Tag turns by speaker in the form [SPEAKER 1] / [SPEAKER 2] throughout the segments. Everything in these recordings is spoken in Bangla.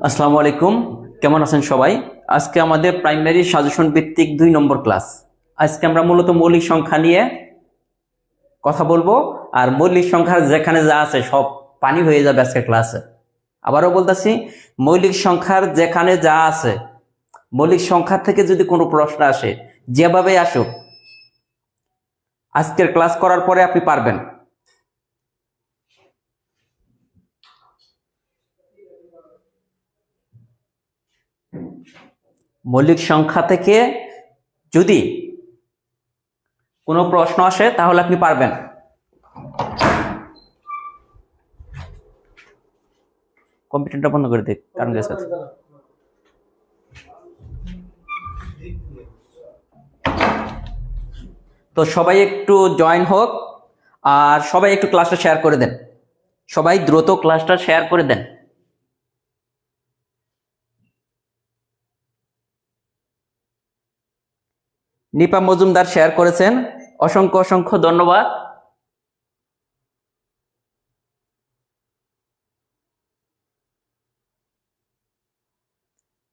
[SPEAKER 1] আসসালামু আলাইকুম, কেমন আছেন সবাই? আজকে আমাদের প্রাইমারি সাজেশন ভিত্তিক 2 নম্বর ক্লাস। আজকে আমরা মূলত মৌলিক সংখ্যা নিয়ে কথা বলবো। আর মৌলিক সংখ্যার যেখানে যা আছে সব পানি হয়ে যাবে আজকের ক্লাসে। আবারও বলতেছি, মৌলিক সংখ্যার যেখানে যা আছে, মৌলিক সংখ্যা থেকে যদি কোনো প্রশ্ন আসে, যেভাবে আসুক, আজকের ক্লাস করার পরে আপনি পারবেন। মৌলিক সংখ্যা থেকে যদি কোনো প্রশ্ন আসে তাহলে আপনি পারবেন। কম্পিউটারটা বন্ধ করে দিক, কারণ গেছে। তো সবাই একটু জয়েন হোক, আর সবাই একটু ক্লাসটা শেয়ার করে দেন। সবাই দ্রুত ক্লাসটা শেয়ার করে দেন। নিপা মজুমদার শেয়ার করেছেন, অসংখ্য অসংখ্য ধন্যবাদ।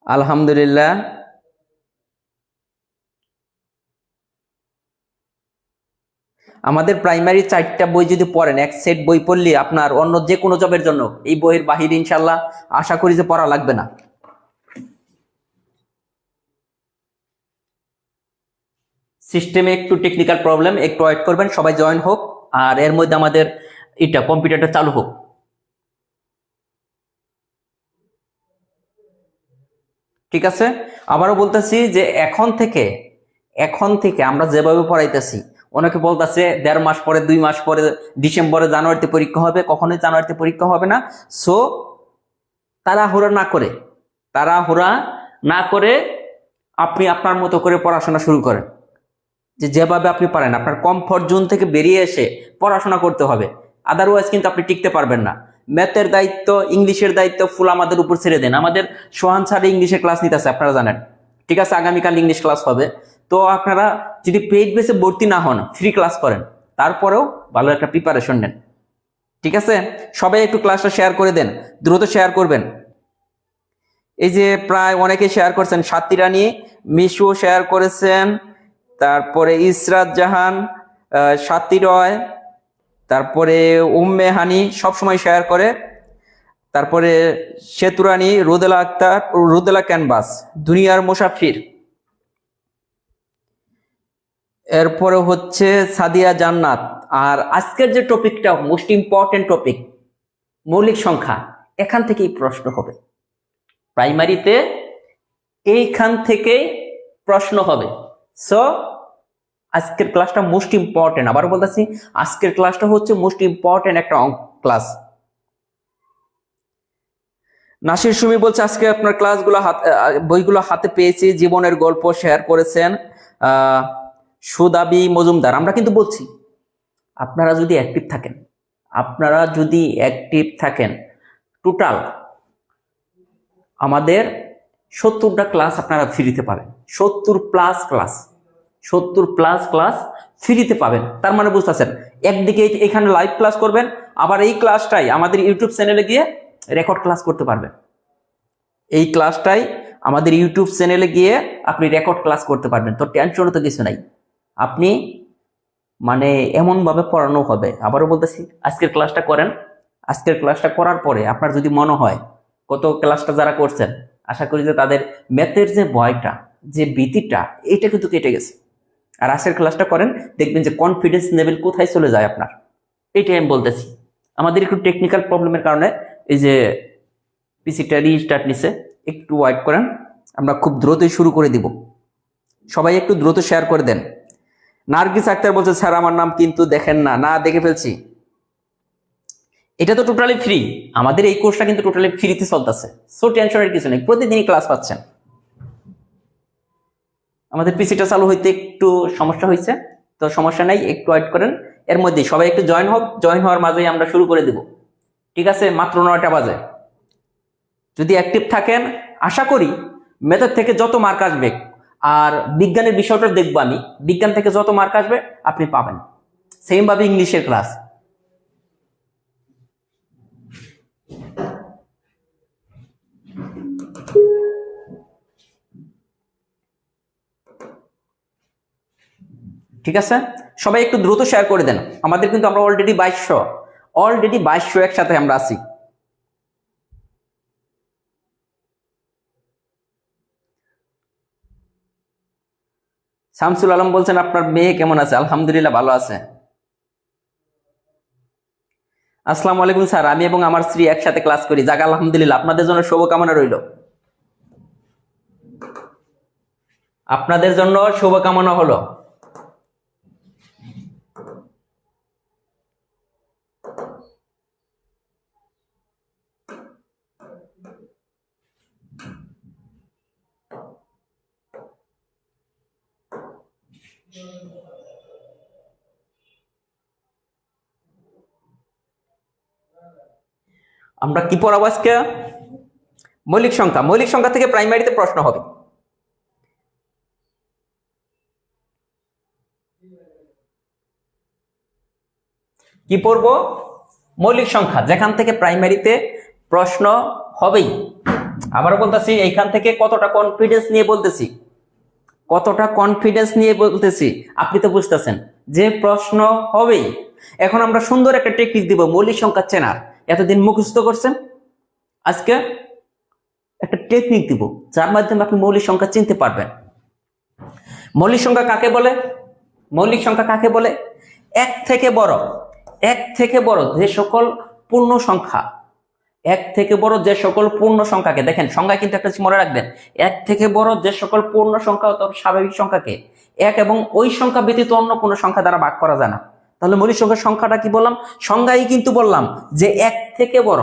[SPEAKER 1] আলহামদুলিল্লাহ। আমাদের প্রাইমারি 4টা বই যদি পড়েন, এক সেট বই পড়লে আপনার অন্য যে কোনো জবের জন্য এই বইয়ের বাহিরে ইনশাল্লাহ আশা করি যে পড়া লাগবে না। সিস্টেমে একটু টেকনিক্যাল প্রবলেম, একটু ওয়েট করবেন, সবাই জয়েন হোক, আর এর মধ্যে আমাদের এটা কম্পিউটারটা চালু হোক। ঠিক আছে, আবারও বলতেছি যে এখন থেকে আমরা যেভাবে পড়াইতেছি, অনেকে বলতেছে 1.5 মাস পরে, 2 মাস পরে, ডিসেম্বরে জানুয়ারিতে পরীক্ষা হবে, কখনোই জানুয়ারিতে পরীক্ষা হবে না। সো তাড়াহুড়া না করে আপনি আপনার মতো করে পড়াশোনা শুরু করেন। যেভাবে আপনি পারেন, আপনার কমফর্ট জোন থেকে বেরিয়ে এসে পড়াশোনা করতে হবে, আদারওয়াইজ কিন্তু আপনি টিকতে পারবেন না। ম্যাথের দায়িত্ব, ইংলিশের দায়িত্ব ফুল আমাদের উপর ছেড়ে দেন। আমাদের সোহান স্যার ইংলিশের ক্লাস নিতেছে, আপনারা জানেন। ঠিক আছে, আগামীকাল ইংলিশ ক্লাস হবে। তো আপনারা যদি পেইড বেসে ভর্তি না হন, ফ্রি ক্লাস করেন, তারপরেও ভালো একটা প্রিপারেশন নেন। ঠিক আছে, সবাই একটু ক্লাসটা শেয়ার করে দেন, দ্রুত শেয়ার করবেন। এই যে প্রায় অনেকে শেয়ার করছেন, সাথী রানী, মিশু শেয়ার করেছেন, তারপরে ইসরাত জাহান, সাথী রয়, তারপরে উম্মে হানি সবসময় শেয়ার করে, তারপরে সেতুরানী, রুদেলা আক্তার, রুদেলা ক্যানভাস, দুনিয়ার মুসাফির, এরপরে হচ্ছে সাদিয়া জান্নাত। আর আজকের যে টপিকটা মোস্ট ইম্পর্টেন্ট টপিক, মৌলিক সংখ্যা, এখান থেকেই প্রশ্ন হবে। প্রাইমারিতে এইখান থেকেই প্রশ্ন হবে। সো আজকের ক্লাসটা মোস্ট ইম্পর্টেন্ট। আবার বলতেছি, আজকের ক্লাসটা হচ্ছে মোস্ট ইম্পর্টেন্ট একটা ক্লাস। নাসির সুমি বলছে আজকে আপনার ক্লাসগুলো বইগুলো হাতে পেয়েছি, জীবনের গল্প শেয়ার করেছেন সুদাবি মজুমদার। আমরা কিন্তু বলছি, আপনারা যদি অ্যাক্টিভ থাকেন, টোটাল আমাদের 70টা ক্লাস আপনারা ফ্রিতে পাবেন। 70 প্লাস ক্লাস ফ্রিতে পাবেন। তার মানে বুঝতেছেন, একদিকে এখানে লাইভ ক্লাস করবেন, আবার এই ক্লাসটাই আমাদের ইউটিউব চ্যানেলে গিয়ে রেকর্ড ক্লাস করতে পারবেন। এই ক্লাসটাই আমাদের ইউটিউব চ্যানেলে গিয়ে আপনি রেকর্ড ক্লাস করতে পারবেন। তো টেনশনও তো কিছু নাই, আপনি মানে এমনভাবে পড়ানো হবে। আবারও বলতেছি, আজকের ক্লাসটা করেন। আজকের ক্লাসটা করার পরে আপনার যদি মনে হয়, কত ক্লাসটা যারা করছেন, আশা করি যে তাদের ম্যাথের যে ভয়টা, যে ভীতিটা, এটা কিন্তু কেটে গেছে। আর আজকের ক্লাসটা করেন, দেখবেন যে কনফিডেন্স লেভেল কোথায় চলে যায় আপনার। এইটাই আমি বলতেছি। আমাদের একটু টেকনিক্যাল প্রবলেমের কারণে এই যে পিসিটা রিস্টার্ট নিছে, একটু ওয়েট করেন, আমরা খুব দ্রুতই শুরু করে দিব। সবাই একটু দ্রুত শেয়ার করে দেন। নার্গিস আক্তার বলছে স্যার আমার নাম কিন্তু দেখেন না। না, দেখে ফেলছি। এটা তো টোটালি ফ্রি, আমাদের এই কোর্সটা কিন্তু টোটালি ফ্রিতে চলতেছে। সো টেনশনের কিছু নেই, প্রতিদিনই ক্লাস পাচ্ছেন। আমাদের পিসিটা চালু হইতে একটু সমস্যা হয়েছে, তো সমস্যা নাই, একটু ওয়েট করেন। এর মধ্যে সবাই একটু জয়েন হোক, জয়েন হওয়ার মাঝেই আমরা শুরু করে দেব। ঠিক আছে, মাত্র 9টা বাজে। যদি অ্যাক্টিভ থাকেন, আশা করি ম্যাথের থেকে যত মার্ক আসবে, আর বিজ্ঞানের বিষয়টা দেখবো আমি, বিজ্ঞান থেকে যত মার্ক আসবে আপনি পাবেন। সেম ভাবে ইংলিশের ক্লাস। ঠিক আছে, সবাই একটু দ্রুত শেয়ার করে দেন। আমাদের কিন্তু আমরা অলরেডি 2200 একসাথে আমরা আছি। শামসুল আলম বলছেন আপনার মেয়ে কেমন আছে? আলহামদুলিল্লাহ ভালো আছে। আসসালামু আলাইকুম স্যার, আমি এবং আমার স্ত্রী একসাথে ক্লাস করি। যাক আলহামদুলিল্লাহ, আপনাদের জন্য শুভকামনা রইল। আপনাদের জন্য শুভকামনা হলো। আমরা কি পড়াবো আজকে? মৌলিক সংখ্যা। মৌলিক সংখ্যা থেকে প্রাইমারিতে প্রশ্ন হবে। কি পড়বো? মৌলিক সংখ্যা, যেখান থেকে প্রাইমারিতে প্রশ্ন হবেই। আবারও বলতেছি, এইখান থেকে কতটা কনফিডেন্স নিয়ে বলতেছি, কতটা কনফিডেন্স নিয়ে বলতেছি আপনি তো বুঝতেছেন যে প্রশ্ন হবেই। এখন আমরা সুন্দর একটা টেকনিক দিব মৌলিক সংখ্যা চেনার। এতদিন মুখস্থ করছেন, আজকে একটা টেকনিক দিব যার মাধ্যমে আপনি মৌলিক সংখ্যা চিনতে পারবেন। মৌলিক সংখ্যা কাকে বলে? মৌলিক সংখ্যা কাকে বলে? এক থেকে বড় যে সকল পূর্ণ সংখ্যা, এক থেকে বড় যে সকল পূর্ণ সংখ্যাকে, দেখেন সংখ্যায় কিন্তু একটা মনে রাখবেন, এক থেকে বড় যে সকল পূর্ণ সংখ্যা অথবা স্বাভাবিক সংখ্যাকে এক এবং ওই সংখ্যা ব্যতীত অন্য কোনো সংখ্যা দ্বারা ভাগ করা যায় না। তাহলে মৌলিক সংখ্যার সংখ্যাটা কি বললাম? সংজ্ঞায় কিন্তু বললাম যে এক থেকে বড়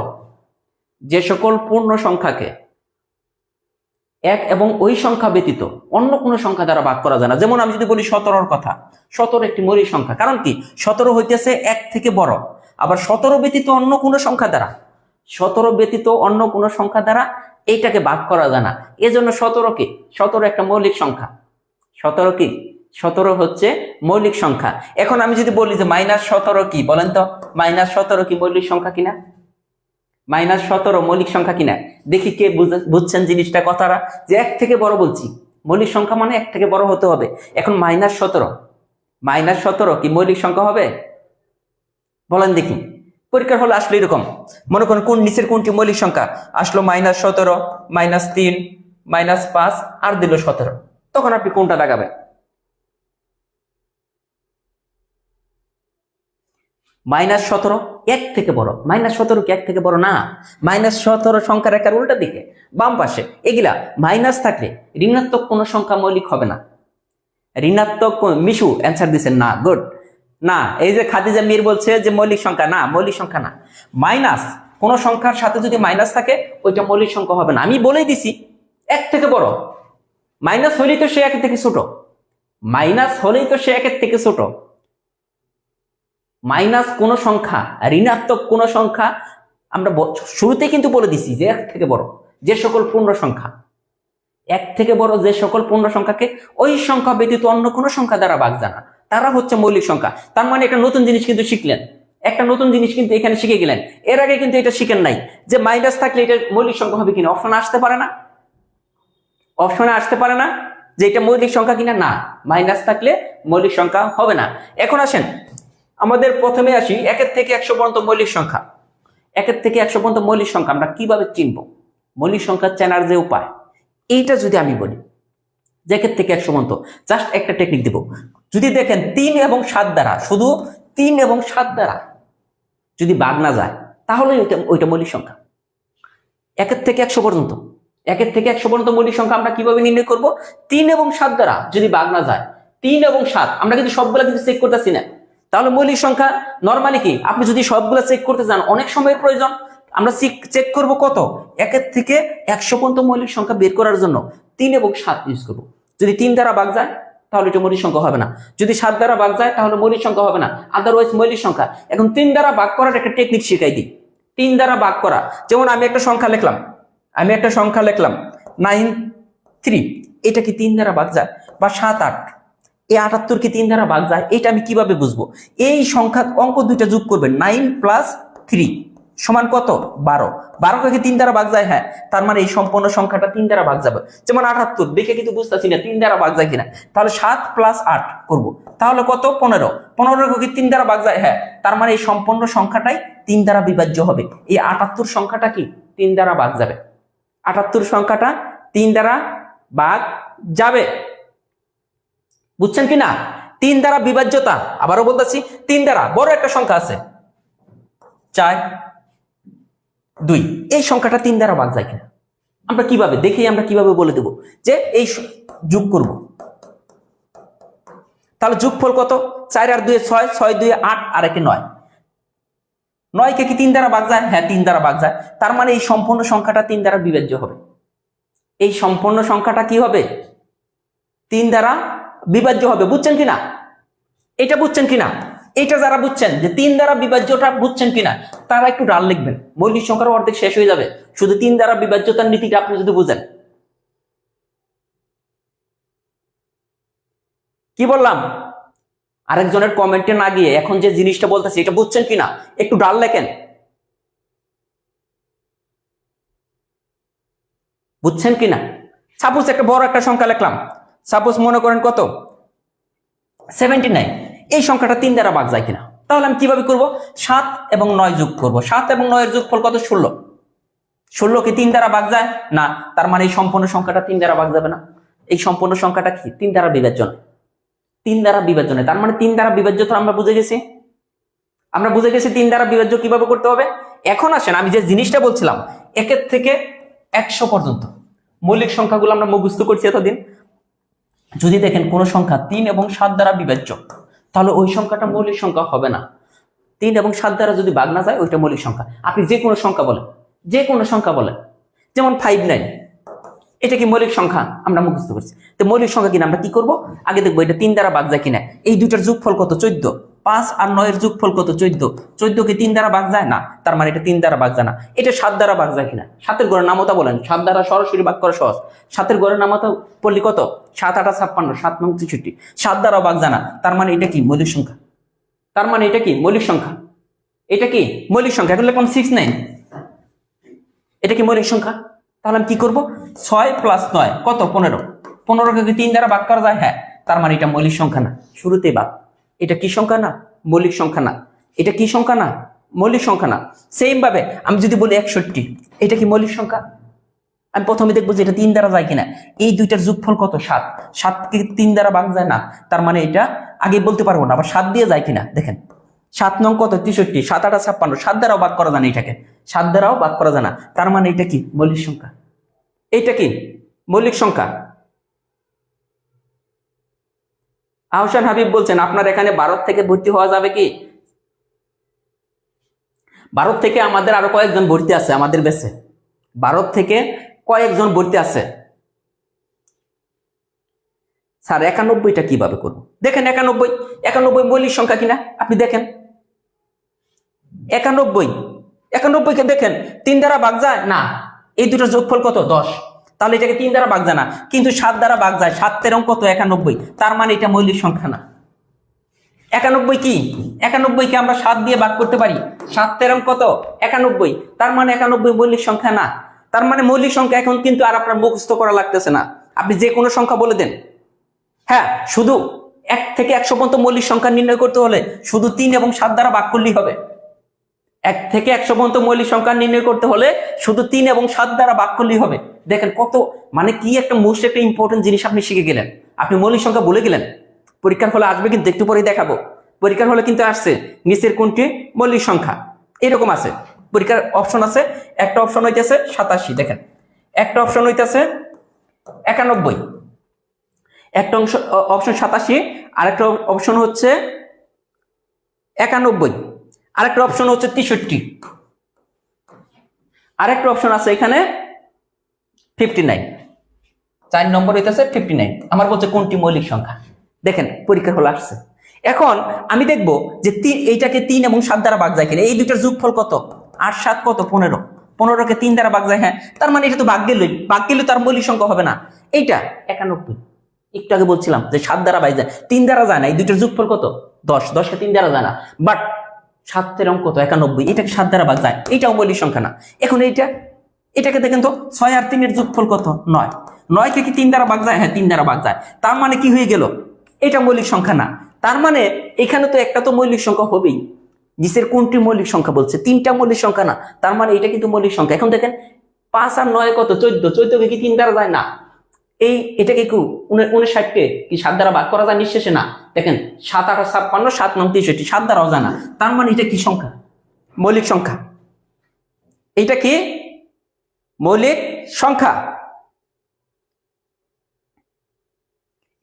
[SPEAKER 1] যে সকল পূর্ণ সংখ্যাকে এক এবং ওই সংখ্যা ব্যতীত অন্য কোনো সংখ্যা দ্বারা ভাগ করা যায় না। যেমন আমি যদি বলি 17 কথা, 17 একটি মৌলিক সংখ্যা। কারণ কি? 17 হইতেছে এক থেকে বড়। আবার 17 ব্যতীত অন্য কোনো সংখ্যা দ্বারা, 17 ব্যতীত অন্য কোনো সংখ্যা দ্বারা এইটাকে ভাগ করা যায় না। এজন্য 17 কি? 17 একটা মৌলিক সংখ্যা। 17 কি? 17 হচ্ছে মৌলিক সংখ্যা। এখন আমি যদি বলি যে -17 কি, বলেন তো -17 কি মৌলিক সংখ্যা কিনা? -17 মৌলিক সংখ্যা কিনা দেখি কে বুঝছেন জিনিসটা, কথাটা যে এক থেকে বড় বলছি, মৌলিক সংখ্যা মানে এক থেকে বড় হতে হবে। এখন -17 কি মৌলিক সংখ্যা হবে? বলেন দেখি। পরীক্ষার হলে আসলে এরকম মনে করেন কোন নিচের কোনটি মৌলিক সংখ্যা আসলো, -17, -3, -5 আর দিল 17, তখন আপনি কোনটা দাগাবেন? -17 এক থেকে বড়। -17 কি এক থেকে বড় না? -17 সংখ্যা রেখার উল্টা দিকে বাম পাশে এগুলা মাইনাস থাকলে ঋণাত্মক কোন সংখ্যা মৌলিক হবে না। ঋণাত্মক মিশু অ্যান্সার দিচ্ছেন না, গুড। না, এই যে খাদিজা মীর বলছে যে মৌলিক সংখ্যা না, মৌলিক সংখ্যা না। মাইনাস কোন সংখ্যার সাথে যদি মাইনাস থাকে ওইটা মৌলিক সংখ্যা হবে না। আমি বলেই দিছি এক থেকে বড়। মাইনাস হলেই তো সে একের থেকে ছোট, মাইনাস হলেই তো সে একের থেকে ছোট। মাইনাস কোন সংখ্যা, ঋণাত্মক কোন সংখ্যা, আমরা শুরুতে কিন্তু বলে দিছি যে এক থেকে বড় যে সকল পূর্ণ সংখ্যা, এক থেকে বড় যে সকল পূর্ণ সংখ্যাকে ওই সংখ্যা ব্যতীত অন্য কোনো সংখ্যা দ্বারা ভাগ জানা, তারা হচ্ছে মৌলিক সংখ্যা। তার মানে একটা নতুন জিনিস কিন্তু শিখলেন, একটা নতুন জিনিস কিন্তু এখানে শিখে গেলেন। এর আগে কিন্তু এটা শিখেন নাই যে মাইনাস থাকলে এটা মৌলিক সংখ্যা হবে কিনা। অপশনে আসতে পারে না, অপশনে আসতে পারে না যে এটা মৌলিক সংখ্যা কিনা। না, মাইনাস থাকলে মৌলিক সংখ্যা হবে না। এখন আসেন আমাদের প্রথমে আসি একের থেকে 100 পর্যন্ত মৌলিক সংখ্যা। একের থেকে 100 পর্যন্ত মৌলিক সংখ্যা আমরা কিভাবে চিনব? মৌলিক সংখ্যা চেনার যে উপায়, এইটা যদি আমি বলি যে একের থেকে 100 পর্যন্ত, জাস্ট একটা টেকনিক দিব। যদি দেখেন 3 এবং 7 দ্বারা, শুধু 3 এবং 7 দ্বারা যদি ভাগ না যায় তাহলে ওইটা মৌলিক সংখ্যা। একের থেকে 100 পর্যন্ত, একের থেকে 100 পর্যন্ত মৌলিক সংখ্যা আমরা কিভাবে নির্ণয় করব? 3 এবং 7 দ্বারা যদি ভাগ না যায়, 3 এবং 7 আমরা কিন্তু সবগুলা কিন্তু চেক করতেছি না, তাহলে মৌলিক সংখ্যা নরমালি কি? আপনি যদি সবগুলা চেক করতে যান অনেক সময়ের প্রয়োজন। আমরা চেক করব কত? একের থেকে 100 পর্যন্ত মৌলিক সংখ্যা বের করার জন্য 3 এবং 7 ইউজ করব। যদি 3 দ্বারা ভাগ যায় তাহলে এটা মৌলিক সংখ্যা হবে না, যদি 7 দ্বারা ভাগ যায় তাহলে মৌলিক সংখ্যা হবে না, আদারওয়াইজ মৌলিক সংখ্যা। এখন 3 দ্বারা ভাগ করার একটা টেকনিক শিখাই দিই। 3 দ্বারা ভাগ করা, যেমন আমি একটা সংখ্যা লিখলাম 93, এটা কি 3 দ্বারা ভাগ যায়? বা 7 8, এই 78 কি 3 দ্বারা ভাগ যায়? এটা আমি কিভাবে বুঝবো? এই সংখ্যা অঙ্ক দুইটা যোগ করবেন, 9 + 3 সমান কত? 12। 12 কি 3 দ্বারা ভাগ যায়? হ্যাঁ, তার মানে এই সম্পূর্ণ সংখ্যাটা 3 দ্বারা ভাগ যাবে। যেমন 78 দেখে কিন্তু বুঝতেছি না 3 দ্বারা ভাগ যায় কিনা, তাহলে 7 + 8 করব, তাহলে কত? 15। 15 কি 3 দ্বারা ভাগ যায়? হ্যাঁ, তার মানে এই সম্পূর্ণ সংখ্যাটাই 3 দ্বারা বিভাজ্য হবে। এই 78 সংখ্যাটা কি 3 দ্বারা ভাগ যাবে? 78 সংখ্যাটা 3 দ্বারা ভাগ যাবে, বুঝছেন কিনা? 3 দ্বারা বিভাজ্যতা, আবারও বলতেছি 3 দ্বারা, বড় একটা সংখ্যা আছে 4 2, এই সংখ্যাটা 3 দ্বারা ভাগ যায় কিনা আমরা কিভাবে দেখি? আমরা কিভাবে বলে দেব যে এই যোগ করব, তাহলে যোগফল কত? 4 আর 2 6, 6 2 8 আর 1 9। 9 কে কি 3 দ্বারা ভাগ যায়? হ্যাঁ, 3 দ্বারা ভাগ যায়। তার মানে এই সম্পূর্ণ সংখ্যাটা 3 দ্বারা বিভাজ্য হবে। এই সম্পূর্ণ সংখ্যাটা কি হবে? 3 দ্বারা বিভাজ্য হবে, বুঝছেন কিনা? এটা বুঝছেন কিনা? এটা যারা বুঝছেন যে 3 দ্বারা বিভাজ্যটা বুঝছেন কিনা, তারা একটু ডাল লিখবেন, মৌলিক সংখ্যার অর্ধেক শেষ হয়ে যাবে শুধু 3 দ্বারা বিভাজ্যতার নীতিটা আপনি যদি বুঝেন। কি বললাম? আরেকজনের কমেন্টে না গিয়ে এখন যে জিনিসটা বলতেছি এটা বুঝছেন কিনা একটু ডাল লেখেন, বুঝছেন কিনা? সাপোজ একটা বড় একটা সংখ্যা লিখলাম, সাপোজ মনে করেন কত? 79। এই সংখ্যাটা 3 দ্বারা ভাগ যায় কিনা, তাহলে আমি কিভাবে করব? 7 এবং 9 যোগ করব। 7 এবং 9 এর যোগফল কত? 16। 16 কি 3 দ্বারা ভাগ যায়? না, তার মানে এই সম্পূর্ণ সংখ্যাটা 3 দ্বারা ভাগ যাবে না। এই সম্পূর্ণ সংখ্যাটা কি 3 দ্বারা বিভাজ্য নয়? 3 দ্বারা বিভাজ্য নয়, তার মানে 3 দ্বারা বিভাজ্য তো আমরা বুঝে গেছি। আমরা বুঝে গেছি 3 দ্বারা বিভাজ্য কিভাবে করতে হবে। এখন আসেন আমি যে জিনিসটা বলছিলাম 1 থেকে 100 পর্যন্ত মৌলিক সংখ্যাগুলো আমরা মুখস্থ করছি এতদিন। যদি দেখেন কোন সংখ্যা 3 এবং 7 দ্বারা বিভাজ্য, তাহলে ওই সংখ্যাটা মৌলিক সংখ্যা হবে না। 3 এবং 7 দ্বারা যদি ভাগ না যায় ওইটা মৌলিক সংখ্যা। আপনি যে কোনো সংখ্যা বলেন, যে কোনো সংখ্যা বলেন, যেমন 59, এটা কি মৌলিক সংখ্যা? আমরা মুখস্থ করছি। তো মৌলিক সংখ্যা কিনা আমরা কি করব? আগে দেখবো এটা 3 দ্বারা ভাগ যায় কিনা। এই দুইটার যোগফল কত? 14। 5 আর 9 এর যোগফল কত? 14। 14 কি 3 দ্বারা ভাগ যায়? না, তার মানে এটা 3 দ্বারা ভাগ যায় না। এটা 7 দ্বারা ভাগ যায় কিনা? 7 এর গড়ের নামতা বলেন, 7 দ্বারা সরাসরি ভাগ করা সহজ। 7 এর গড়ের নামতা পড়লি কত? 7 8 56, 7 9 63। 7 দ্বারা ভাগ যায় না, তার মানে এটা কি মৌলিক সংখ্যা। তার মানে এটা কি মৌলিক সংখ্যা। এটা কি মৌলিক সংখ্যা। এখন লিখলাম 69, এটা কি মৌলিক সংখ্যা। তাহলে আমি কি করবো? 6 + 9 কত? 15। 15 কে 3 দ্বারা ভাগ করা যায়? হ্যাঁ, তার মানে এটা মৌলিক সংখ্যা না। শুরুতেই বাদ, এটা কি সংখ্যা না? মৌলিক সংখ্যা না। এটা কি সংখ্যা না? মৌলিক সংখ্যা না। সেম ভাবে আমি যদি বলি 61, এটা কি মৌলিক সংখ্যা? আমি প্রথমে দেখবো যে এটা 3 দ্বারা যায় কিনা। এই দুইটার যোগফল কত? 7। 7 কে 3 দ্বারা ভাগ যায় না, তার মানে এটা আগে বলতে পারবো না। আবার 7 দিয়ে যায় কিনা দেখেন, 7 9 কত? 63। 7 8 56, 7 দ্বারাও ভাগ করা যায় না এটাকে, 7 দ্বারাও ভাগ করা যায় না, তার মানে এটা কি মৌলিক সংখ্যা। এটা কি মৌলিক সংখ্যা। আহসান হাবিব বলছেন আপনার এখানে ভারত থেকে ভর্তি হওয়া যাবে কি? ভারত থেকে আমাদের আরো কয়েকজন ভর্তি আছে আমাদের ব্যাচে। ভারত থেকে কয়েকজন ভর্তি আছে। স্যার 91টা কিভাবে করবো? দেখেন 91 মৌলিক সংখ্যা কিনা আপনি দেখেন। 91 কে দেখেন 3 দ্বারা ভাগ যায় না। এই দুটোর যোগফল কত? 10। তাহলে এটাকে 3 দ্বারা ভাগ যায় না, কিন্তু 7 দ্বারা ভাগ যায়। 7 13 কত? 91। তার মানে এটা মৌলিক সংখ্যা না। 91 কি? 91 কে আমরা 7 দিয়ে ভাগ করতে পারি। 7 13 কত? 91। তার মানে 91 মৌলিক সংখ্যা না। তার মানে মৌলিক সংখ্যা এখন কিন্তু আর আপনার মুখস্থ করা লাগতেছে না, আপনি যে কোনো সংখ্যা বলে দেন। হ্যাঁ, শুধু 1 থেকে 100 পর্যন্ত মৌলিক সংখ্যা নির্ণয় করতে হলে শুধু 3 এবং 7 দ্বারা ভাগ করলেই হবে। 1 থেকে 100 পর্যন্ত মৌলিক সংখ্যা নির্ণয় করতে হলে শুধু 3 এবং 7 দ্বারা ভাগ করলেই হবে। দেখেন কত মানে কি একটা মোস্ট একটা ইম্পর্টেন্ট জিনিস আপনি শিখে গেলেন। আপনি মৌলিক সংখ্যা বলে গেলেন। পরীক্ষার ফলে আসবে কিন্তু, একটু পরেই দেখাবো। পরীক্ষার হলে কিন্তু আসছে নিচের কোনটি মৌলিক সংখ্যা, এরকম আছে পরীক্ষার অপশন আছে। একটা অপশন হইতেছে 87, দেখেন একটা অপশন হইতেছে 91, একটা অপশন 87, আরেকটা অপশন হচ্ছে 91, আরেকটা অপশন হচ্ছে 63, আরেকটা অপশন আছে এখানে 59। 4 নম্বর হইতেছে 59। আমার বলছে কোনটি মৌলিক সংখ্যা। দেখেন পরীক্ষার হলে আসছে। এখন আমি দেখবো যে এইটাকে 3 এবং 7 দ্বারা ভাগ যায় কিনা। এই দুইটার যোগফল কত? 8 7 কত? 15। 15কে 3 দ্বারা ভাগ যায়, হ্যাঁ, তার মানে এটা তো ভাগ গেলে তার মৌলিক সংখ্যা হবে না। এইটা 91, একটু আগে বলছিলাম যে 7 দ্বারা ভাগ যায়, 3 দ্বারা যায় না। এই দুইটার যোগফল কত? 10, 10কে 3 দ্বারা যায় না, বাট 7 অঙ্ক কত? 91, এটাকে 7 দ্বারা ভাগ যায়, এটাও মৌলিক সংখ্যা না। এখন এটাকে দেখেন তো, 6 আর 3 এর যোগফল কত? 9, 9কে কি 3 দ্বারা ভাগ যায়? হ্যাঁ, 3 দ্বারা ভাগ যায়। তার মানে কি হয়ে গেল? এটা মৌলিক সংখ্যা না। তার মানে এখানে তো একটা তো মৌলিক সংখ্যা হবেই। নিচের কোনটি মৌলিক সংখ্যা বলছে? 3টা মৌলিক সংখ্যা না, তার মানে এটা কিন্তু মৌলিক সংখ্যা। এখন দেখেন 5 আর 9 কত? 14, 14কে কি 3 দ্বারা যায় না। এটাকে কি 59কে কি 7 দ্বারা ভাগ করা যায় নিঃশেষে? না। দেখেন 7 8 56, 7 9 63, 7 দ্বারাও যায় না। তার মানে এটা কি সংখ্যা? মৌলিক সংখ্যা। এটা কি মৌলিক সংখ্যা।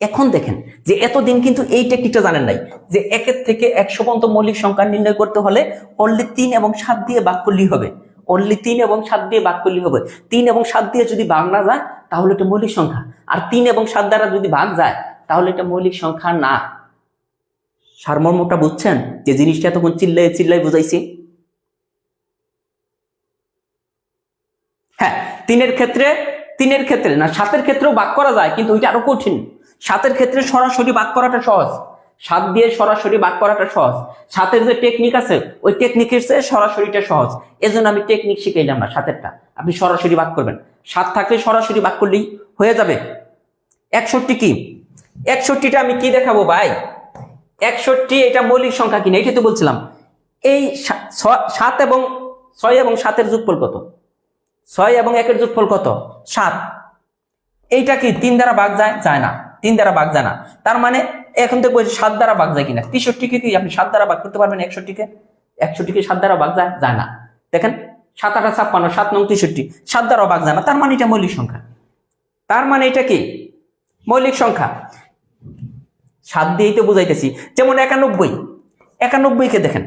[SPEAKER 1] এখন দেখেন যে এতদিন কিন্তু এই টেকনিকটা জানেন নাই, যে 1 থেকে 100 পর্যন্ত মৌলিক সংখ্যা নির্ণয় করতে হলে অনলি 3 এবং 7 দিয়ে ভাগ করলেই হবে। অনলি 3 এবং 7 দিয়ে ভাগ করলেই হবে। 3 এবং 7 দিয়ে যদি ভাগ না যায় তাহলে এটা মৌলিক সংখ্যা, আর 3 এবং 7 দ্বারা যদি ভাগ যায় তাহলে এটা মৌলিক সংখ্যা না। সারমর্মটা বুঝছেন? যে জিনিসটা তখন চিল্লাই বুঝাইছি। হ্যাঁ, 3 এর ক্ষেত্রে না, 7 ক্ষেত্রেও ভাগ করা যায়, কিন্তু ওইটা আরো কঠিন। 7 ক্ষেত্রে সরাসরি ভাগ করাটা সহজ, 7 দিয়ে সরাসরি ভাগ করাটা সহজ। 7 যে টেকনিক আছে ওই টেকনিকের চেয়ে সরাসরিটা সহজ, এজন্য আমি টেকনিক শিখাইলাম না 7 আপনি সরাসরি ভাগ করবেন। 7 থাকলে সরাসরি ভাগ করলেই হয়ে যাবে। 61 কি? 61টা আমি কি দেখাবো ভাই? 61 এটা মৌলিক সংখ্যা কিনা এটাই তো বলছিলাম। এই 7 এবং 6 এবং 7 যোগফল কত? 6 এবং 1 যোগফল কত? 7। এইটা কি 3 দ্বারা ভাগ যায়? যায় না, 3 দ্বারা ভাগ যায় না। তার মানে এখন দেখবো 7 দ্বারা ভাগ যায় কিনা। 63কে কি আপনি 7 দ্বারা ভাগ করতে পারবেন? 61কে 7 দ্বারা ভাগ যায়? যায় না। দেখেন 7 8 56, 7 9 63, 7 দ্বারা ভাগ যায় না। তার মানে এটা মৌলিক সংখ্যা। তার মানে এটা কি মৌলিক সংখ্যা। 7 দিয়েই তো বুঝাইতেছি। যেমন 91কে দেখেন,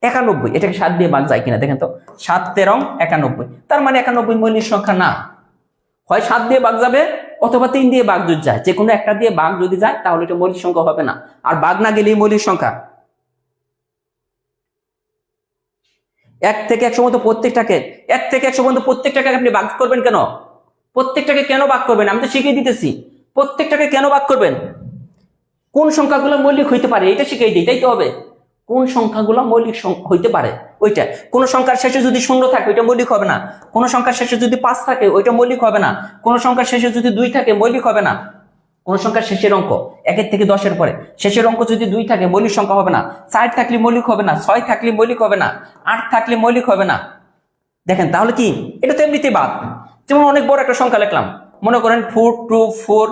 [SPEAKER 1] 91 এটাকে 7 দিয়ে ভাগ যায় কিনা দেখেন তো। 7 13 91, তার মানে 91 মৌলিক সংখ্যা না। হয় 7 দিয়ে ভাগ যাবে অথবা 3 দিয়ে ভাগ যদি যায়, যে কোনো একটা দিয়ে ভাগ যদি যায় তাহলে এটা মৌলিক সংখ্যা হবে না, আর ভাগ না গেলেই মৌলিক সংখ্যা। 1 থেকে 100 পর্যন্ত প্রত্যেকটাকে, 1 থেকে 100 পর্যন্ত প্রত্যেকটাকে আপনি ভাগ করবেন কেন? প্রত্যেকটাকে কেন ভাগ করবেন? আমি তো শিখিয়ে দিতেছি প্রত্যেকটাকে কেন ভাগ করবেন। কোন সংখ্যাগুলো মৌলিক হইতে পারে এটা শিখিয়ে দিই, তাই তো হবে। কোন সংখ্যাগুলো মৌলিক হইতে পারে ওইটা। কোন সংখ্যার শেষে যদি 0 থাকে ওইটা মৌলিক হবে না। কোন সংখ্যার শেষে যদি 5 থাকে ওইটা মৌলিক হবে না। কোন সংখ্যার শেষে যদি 2 থাকে মৌলিক হবে না। কোন সংখ্যার শেষের অঙ্ক 1 থেকে 10 পরে শেষের অঙ্ক যদি 2 থাকে মৌলিক সংখ্যা হবে না। 4 থাকলে মৌলিক হবে না, 6 থাকলে মৌলিক হবে না, 8 থাকলে মৌলিক হবে না। দেখেন তাহলে কি এটা তো এমনিতেই বাদ। যেমন অনেক বড় একটা সংখ্যা লিখলাম, মনে করেন 4 2 4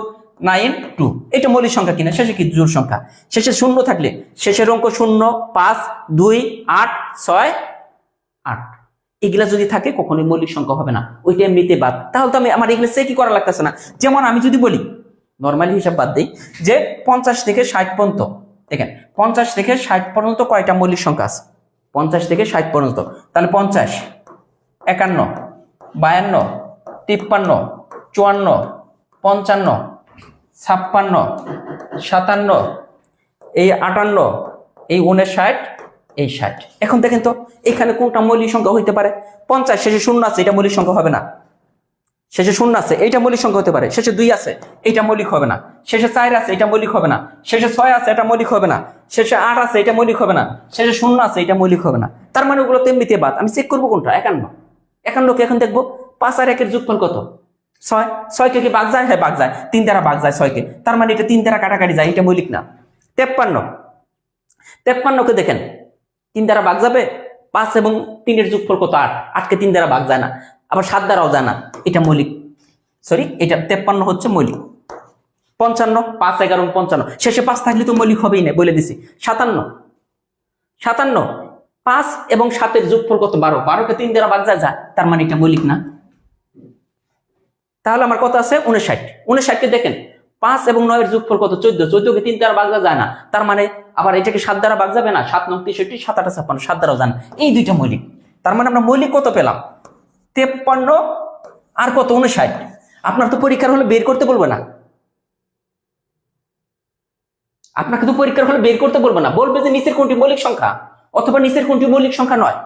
[SPEAKER 1] 9 2, এটা মৌলিক সংখ্যা কিনা? শেষে কি জোড় সংখ্যা। শেষে 0 থাকলে শেষের অঙ্ক 0 5 2 8 6 8, এগুলা যদি থাকে কখনোই মৌলিক সংখ্যা হবে না, ওইটা এমনিতে বাদ। তাহলে তো আমার এগুলো সে কি করা লাগতেছে না। যেমন আমি যদি বলি নর্মালি হিসাব বাদ দিই যে 50 থেকে 60 পর্যন্ত, দেখেন 50 থেকে 60 পর্যন্ত কয়টা মৌলিক সংখ্যা আছে? 50 থেকে 60 পর্যন্ত, তাহলে 50 51 52 53 54 55 56 57 এই 58 এই 59 এই 60। এখন দেখেন তো এখানে কোনটা মৌলিক সংখ্যা হইতে পারে? 50 শেষে 0 আছে, এটা মৌলিক সংখ্যা হবে না। শেষে 0 আছে, এইটা মৌলিক সংখ্যা হতে পারে। শেষে 2 আছে, এটা মৌলিক হবে না। শেষে 4 আছে, এটা মৌলিক হবে না। শেষে 6 আছে, এটা মৌলিক হবে না। শেষে 8 আছে, এটা মৌলিক হবে না। শেষে 0 আছে, এটা মৌলিক হবে না। তার মানে ওগুলো তেমনিতে বাদ। আমি চেক করবো কোনটা? 51কে এখন দেখবো 5 আর 1 যোগফল কত? 6। 6কে কি ভাগ যায়? হ্যাঁ ভাগ যায়, 3 দ্বারা ভাগ যায় 6কে, তার মানে এটা 3 দ্বারা কাটাকাটি যায়, এটা মৌলিক না। 53কে দেখেন 3 দ্বারা ভাগ যাবে, 5 এবং 3 এর যোগফল কত? 8। 8কে 3 দ্বারা ভাগ যায় না, আবার 7 দ্বারাও যায় না, এটা মৌলিক। সরি, এটা 53 হচ্ছে মৌলিক। 55 5 11 55, শেষে 5 থাকলে তো মৌলিক হবেই না, বলে দিছি। 57 5 এবং 7 এর যোগফল কত? 12। 12কে 3 দ্বারা ভাগ যায়, তার মানে এটা মৌলিক না। তাহলে আমার কত আছে? 59। 59কে দেখেন 5 এবং 9 এর যোগফল কত? 14। 14কে 3 দ্বারা ভাগ যায় না, তার মানে আবার এটাকে 7 দ্বারা ভাগ যাবে না। 7 9 63, 7 8 56, 7 দ্বারাও যায় না। এই দুইটা মৌলিক। তার মানে আমরা মৌলিক কত পেলাম? 53 আর কত? 59। আপনার তো পরীক্ষার হলে বের করতে বলবে না, আপনাকে তো পরীক্ষার হলে বের করতে বলবে না, বলবে যে নিচের কোনটি মৌলিক সংখ্যা অথবা নিচের কোনটি মৌলিক সংখ্যা নয়।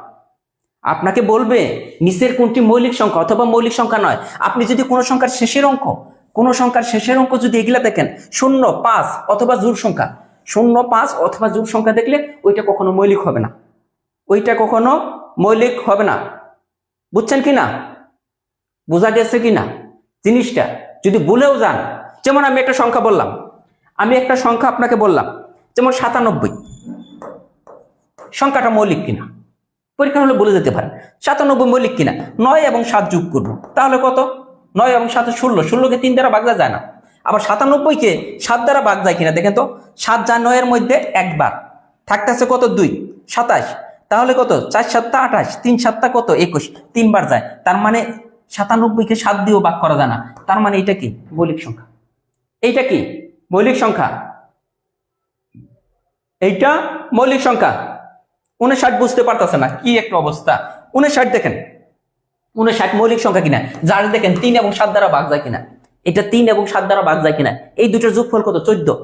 [SPEAKER 1] আপনাকে বলবে নিচের কোনটি মৌলিক সংখ্যা অথবা মৌলিক সংখ্যা নয়। আপনি যদি কোনো সংখ্যার শেষের অঙ্ক যদি এগুলা দেখেন 0, 5 অথবা জোড় সংখ্যা, 0, 5 অথবা জোড় সংখ্যা দেখলে ওইটা কখনো মৌলিক হবে না, ওইটা কখনো মৌলিক হবে না। বুঝছেন কি না? বোঝা গেছে কি না জিনিসটা? যদি ভুলেও যান, যেমন আমি একটা সংখ্যা আপনাকে বললাম, যেমন 97, সংখ্যাটা মৌলিক কিনা পরীক্ষা হলে বলে যেতে পারেন 97 মৌলিক কিনা। 9 এবং 7 যোগ করবো, তাহলে কত? 9 এবং 7 16, 16কে 3 দ্বারা ভাগ যায় না। আবার 97কে 7 দ্বারা ভাগ যায় কিনা দেখেন তো। 7 যা 9 এর মধ্যে একবার থাকতেছে কত? 2, 27। তাহলে কত? 4 7 28, 3 7 কত? 21, 3 বার যায়। তার মানে 97কে 7 দিয়েও ভাগ করা যায় না। তার মানে এটা কি? মৌলিক সংখ্যা। এইটা কি? মৌলিক সংখ্যা। এইটা মৌলিক সংখ্যা। 59 বুঝতে পারতেছে না, কি একটা অবস্থা। 59 দেখেন, 59 মৌলিক সংখ্যা কিনা। যার দেখেন 3 এবং 7 দ্বারা ভাগ যায় কিনা। এটা 3 এবং 7 দ্বারা ভাগ যায় কিনা। এই দুটোর যোগফল কত? 14।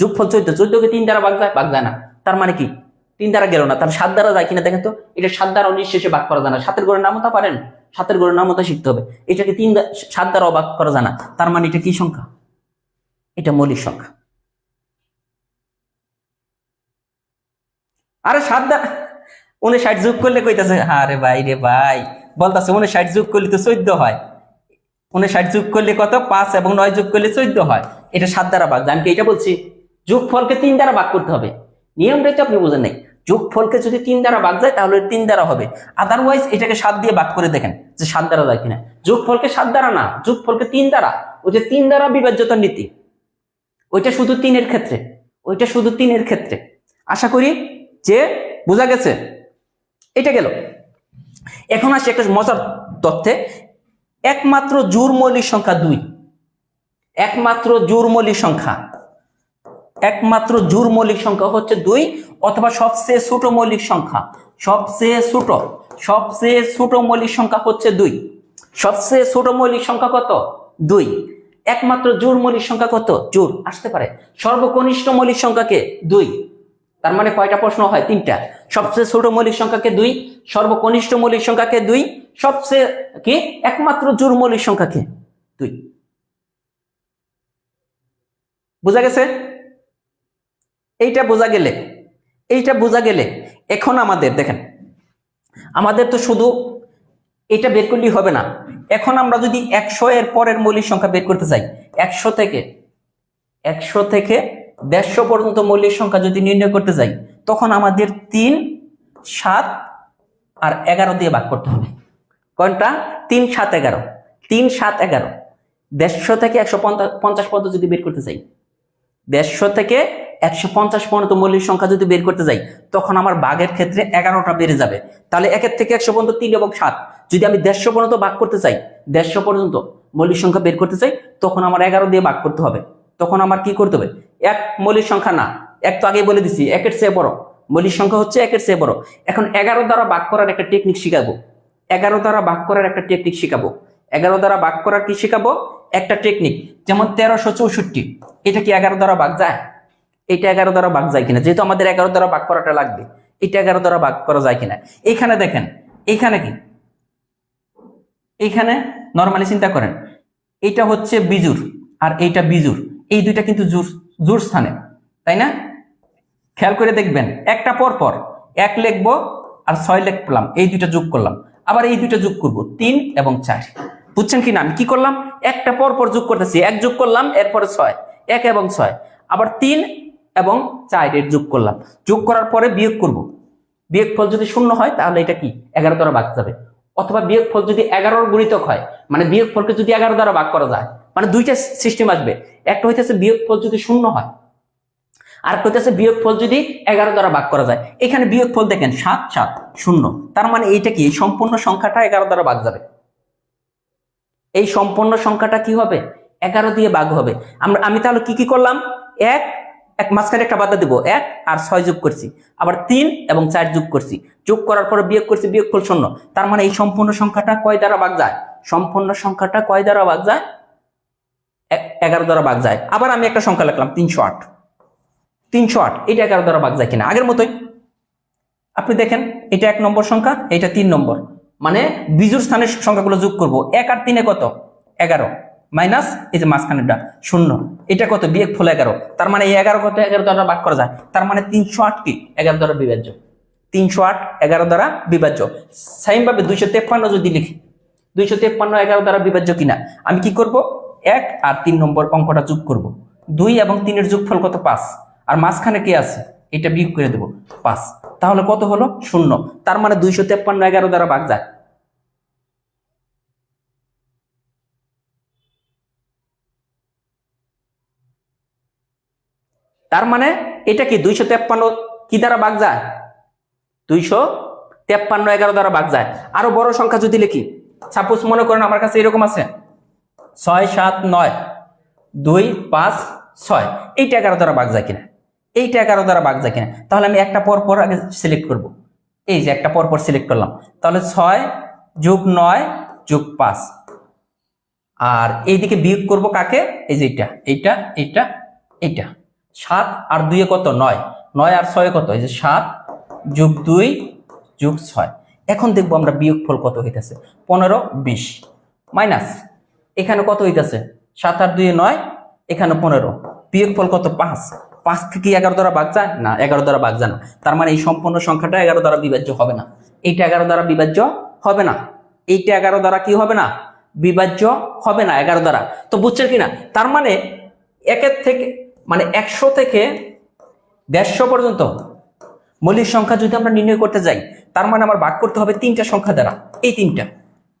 [SPEAKER 1] যোগফল 14, 14কে 3 দ্বারা ভাগ যায় না। তার মানে কি? 3 দ্বারা গেল না, তার 7 দ্বারা যায় কিনা দেখেন তো। এটা 7 দ্বারা নিঃশেষে ভাগ করা যায় না। 7 এর গড়ের নামতা পারেন? 7 এর গড়ের নামতা শিখতে হবে। এটাকে 7 দ্বারা ভাগ করা যায় না। তার মানে এটা কি সংখ্যা? এটা মৌলিক সংখ্যা। আরে 7 দ্বারা 59 যোগ করলে কইতাছে, আরে ভাই রে ভাই, বলতাছে 59 যোগ করলে তো 14 হয়। 59 যোগ করলে কত? 5 এবং 9 যোগ করলে 14 হয়। এটা 7 দ্বারা ভাগ। জানকি এটা বলছি যোগফলকে 3 দ্বারা ভাগ করতে হবে। নিয়মটা তো আপনি বুঝেন নাই। যোগফলকে যদি 3 দ্বারা ভাগ যায় তাহলে 3 দ্বারা হবে। আদারওয়াইজ এটাকে 7 দিয়ে ভাগ করে দেখেন যে 7 দ্বারা যায় কিনা। যোগফলকে 7 দ্বারা না, যোগফলকে 3 দ্বারা। ওই যে 3 দ্বারা বিভাজ্যতার নীতি, ওইটা শুধু 3 এর ক্ষেত্রে, ওইটা শুধু 3 এর ক্ষেত্রে। আশা করি যে বোঝা গেছে। এটা গেল। এখন আসি একটা মজার তথ্যে। একমাত্র জোড় মৌলিক সংখ্যা 2। একমাত্র জোড় মৌলিক সংখ্যা হচ্ছে 2, অথবা সবচেয়ে ছোট মৌলিক সংখ্যা, সবচেয়ে ছোট মৌলিক সংখ্যা হচ্ছে 2। সবচেয়ে ছোট মৌলিক সংখ্যা কত? 2। একমাত্র জোড় মৌলিক সংখ্যা কত? জোড় আসতে পারে। সর্বকনিষ্ঠ মৌলিক সংখ্যাকে 2। তার মানে কয়টা প্রশ্ন হয়? 3টা। সবচেয়ে ছোট মৌলিক সংখ্যাকে 2, সর্বকনিষ্ঠ মৌলিক সংখ্যাকে 2, সবচেয়ে কি একমাত্র জোড় মৌলিক সংখ্যাকে 2। বোঝা গেছে? এইটা বোঝা গেলে এখন আমাদের দেখেন, আমাদের তো শুধু এটা বের করলেই হবে না। এখন আমরা যদি 100 এর পরের মৌলিক সংখ্যা বের করতে চাই, 100 থেকে 150 পর্যন্ত মৌলিক সংখ্যা যদি নির্ণয় করতে যাই, তখন আমাদের 3, 7 আর 11 দিয়ে ভাগ করতে হবে। কোনটা? 3, 7, 11। 3, 7, 11। 150 থেকে 150 পর্যন্ত যদি বের করতে চাই, 150 থেকে 150 পর্যন্ত মৌলিক সংখ্যা যদি বের করতে যাই, তখন আমার ভাগের ক্ষেত্রে 11টা বেড়ে যাবে। তাহলে 1 থেকে 100 পর্যন্ত 3 এবং 7 যদি আমি 150 পর্যন্ত ভাগ করতে চাই, 150 পর্যন্ত মৌলিক সংখ্যা বের করতে চাই, তখন আমার 11 দিয়ে ভাগ করতে হবে। তখন আমার কি করতে হবে? এক মৌলিক সংখ্যা না, এক তো আগে বলে দিছি, 1 এর চেয়ে বড় মৌলিক সংখ্যা হচ্ছে 1 এর চেয়ে বড়। এখন 11 দ্বারা ভাগ করার একটা টেকনিক শিখাবো। 11 দ্বারা ভাগ করার একটা টেকনিক শিখাবো। 11 দ্বারা ভাগ করার কি শিখাবো? একটা টেকনিক। যেমন 1364, এটা কি 11 দ্বারা ভাগ যায়? এটা 11 দ্বারা ভাগ যায় কিনা? যেহেতু আমাদের 11 দ্বারা ভাগ করাটা লাগবে, এটা 11 দ্বারা ভাগ করা যায় কিনা। এইখানে দেখেন, এইখানে কি, এইখানে নরমালি চিন্তা করেন, এটা হচ্ছে বিজুড় আর এইটা বিজুড়, এই দুইটা কিন্তু জোড় স্থানে, তাই না? খেয়াল করে দেখবেন, একটা পর পর 1 লিখবো আর 6 লিখলাম, এই দুইটা যোগ করলাম, আবার এই দুইটা যোগ করব, 3 এবং 4। বুঝছেন কি না? আমি কি করলাম? একটা পর পর যোগ করতেছি, 1 যোগ করলাম, এরপরে 6, 1 এবং 6, আবার 3 এবং 4 এর যোগ করলাম। যোগ করার পরে বিয়োগ করব। বিয়োগফল যদি 0 হয় তাহলে এটা কি 11 দ্বারা ভাগ যাবে। অথবা বিয়োগফল যদি 11 গুণিতক হয়, মানে বিয়োগফলকে যদি 11 দ্বারা ভাগ করা যায়, মানে দুইটা সিস্টেম আসবে। একটা হইতেছে বিয়োগফল যদি 0 হয়, আর হইতেছে বিয়োগফল যদি 11 দ্বারা ভাগ করা যায়। এখানে বিয়োগফল দেখেন 7 7 0, তার মানে এইটা কি এই সম্পূর্ণ সংখ্যাটা 11 দ্বারা ভাগ যাবে। এই সম্পূর্ণ সংখ্যাটা কি হবে? 11 দিয়ে ভাগ হবে। আমি তাহলে কি করলাম? এক মাঝখানে একটা বাধা দিব, 1 আর 6 যোগ করছি, আবার 3 এবং 4 যোগ করছি, যোগ করার পরে বিয়োগ করছি, বিয়োগফল 0। তার মানে এই সম্পূর্ণ সংখ্যাটা কয় দ্বারা ভাগ যায়? সম্পূর্ণ সংখ্যাটা কয় দ্বারা ভাগ যায়? 11 দ্বারা ভাগ যায়। আবার আমি একটা সংখ্যা লিখলাম 308। 308 এটা 11 দ্বারা ভাগ যায় কিনা? আগের মতোই আপনি দেখেন এটা 1 নম্বর সংখ্যা, এটা 3 নম্বর, মানে বিজোড় স্থানের সংখ্যাগুলো যোগ করব। 1 আর 3 কত? 11 মাইনাস এই যে মাঝখানেরটা 0, এটা কত? বিয়োগফল 11। তার মানে এই 11 কত? 11 দ্বারা ভাগ করা যায়। তার মানে 308 কি 11 দ্বারা বিভাজ্য? 308 11 দ্বারা বিভাজ্য। সেম ভাবে 253 যদি লিখি, 253 11 দ্বারা বিভাজ্য কিনা, আমি কি করব? 1 আর 3 নম্বর অঙ্কটা যোগ করব। 2 এবং 3 এর যোগফল কত? 5। আর মাঝখানে কি আছে? এটা বিয়োগ করে দেব 5। তাহলে কত হলো? 0। তার মানে 253 11 দ্বারা ভাগ যায়। তার মানে এটা কি 253 কি দ্বারা ভাগ যায়? 253 11 দ্বারা ভাগ যায়। আরো বড় সংখ্যা যদি লিখি, সাপোজ মনে করেন আমার কাছে এরকম আছে 6 7 9 2 5 6, এইটা 11 দ্বারা ভাগ যায় কিনা, এইটা 11 দ্বারা ভাগ যায় কিনা। তাহলে আমি একটা পর পর আগে সিলেক্ট করব। এই যে একটা পর পর সিলেক্ট করলাম, তাহলে 6 যোগ 9 যোগ 5, আর এইদিকে বিয়োগ করব কাকে? এই যে এইটা, এইটা 7 আর 2 কত? 9, 9 আর 6 কত? এই যে 7 যোগ 2 যোগ 6। এখন দেখবো আমরা বিয়োগফল কত হইতেছে। 15 20 মাইনাস এখানে কত হইতেছে? 7 আর 2 9, এখানে 15, বিয়োগফল কত? 5। 5 কি 11 দ্বারা ভাগ যায়? না, 11 দ্বারা ভাগ যায় না। তার মানে এই সম্পূর্ণ সংখ্যাটা 11 দ্বারা বিভাজ্য হবে না। এইটা 11 দ্বারা বিভাজ্য হবে না, এইটা 11 দ্বারা কি হবে না? বিভাজ্য হবে না 11 দ্বারা। তো বুঝছেন কিনা? তার মানে 1 থেকে মানে 100 থেকে 150 পর্যন্ত মৌলিক সংখ্যা যদি আমরা নির্ণয় করতে যাই, তার মানে আমার ভাগ করতে হবে 3টা সংখ্যা দ্বারা, এই 3টা।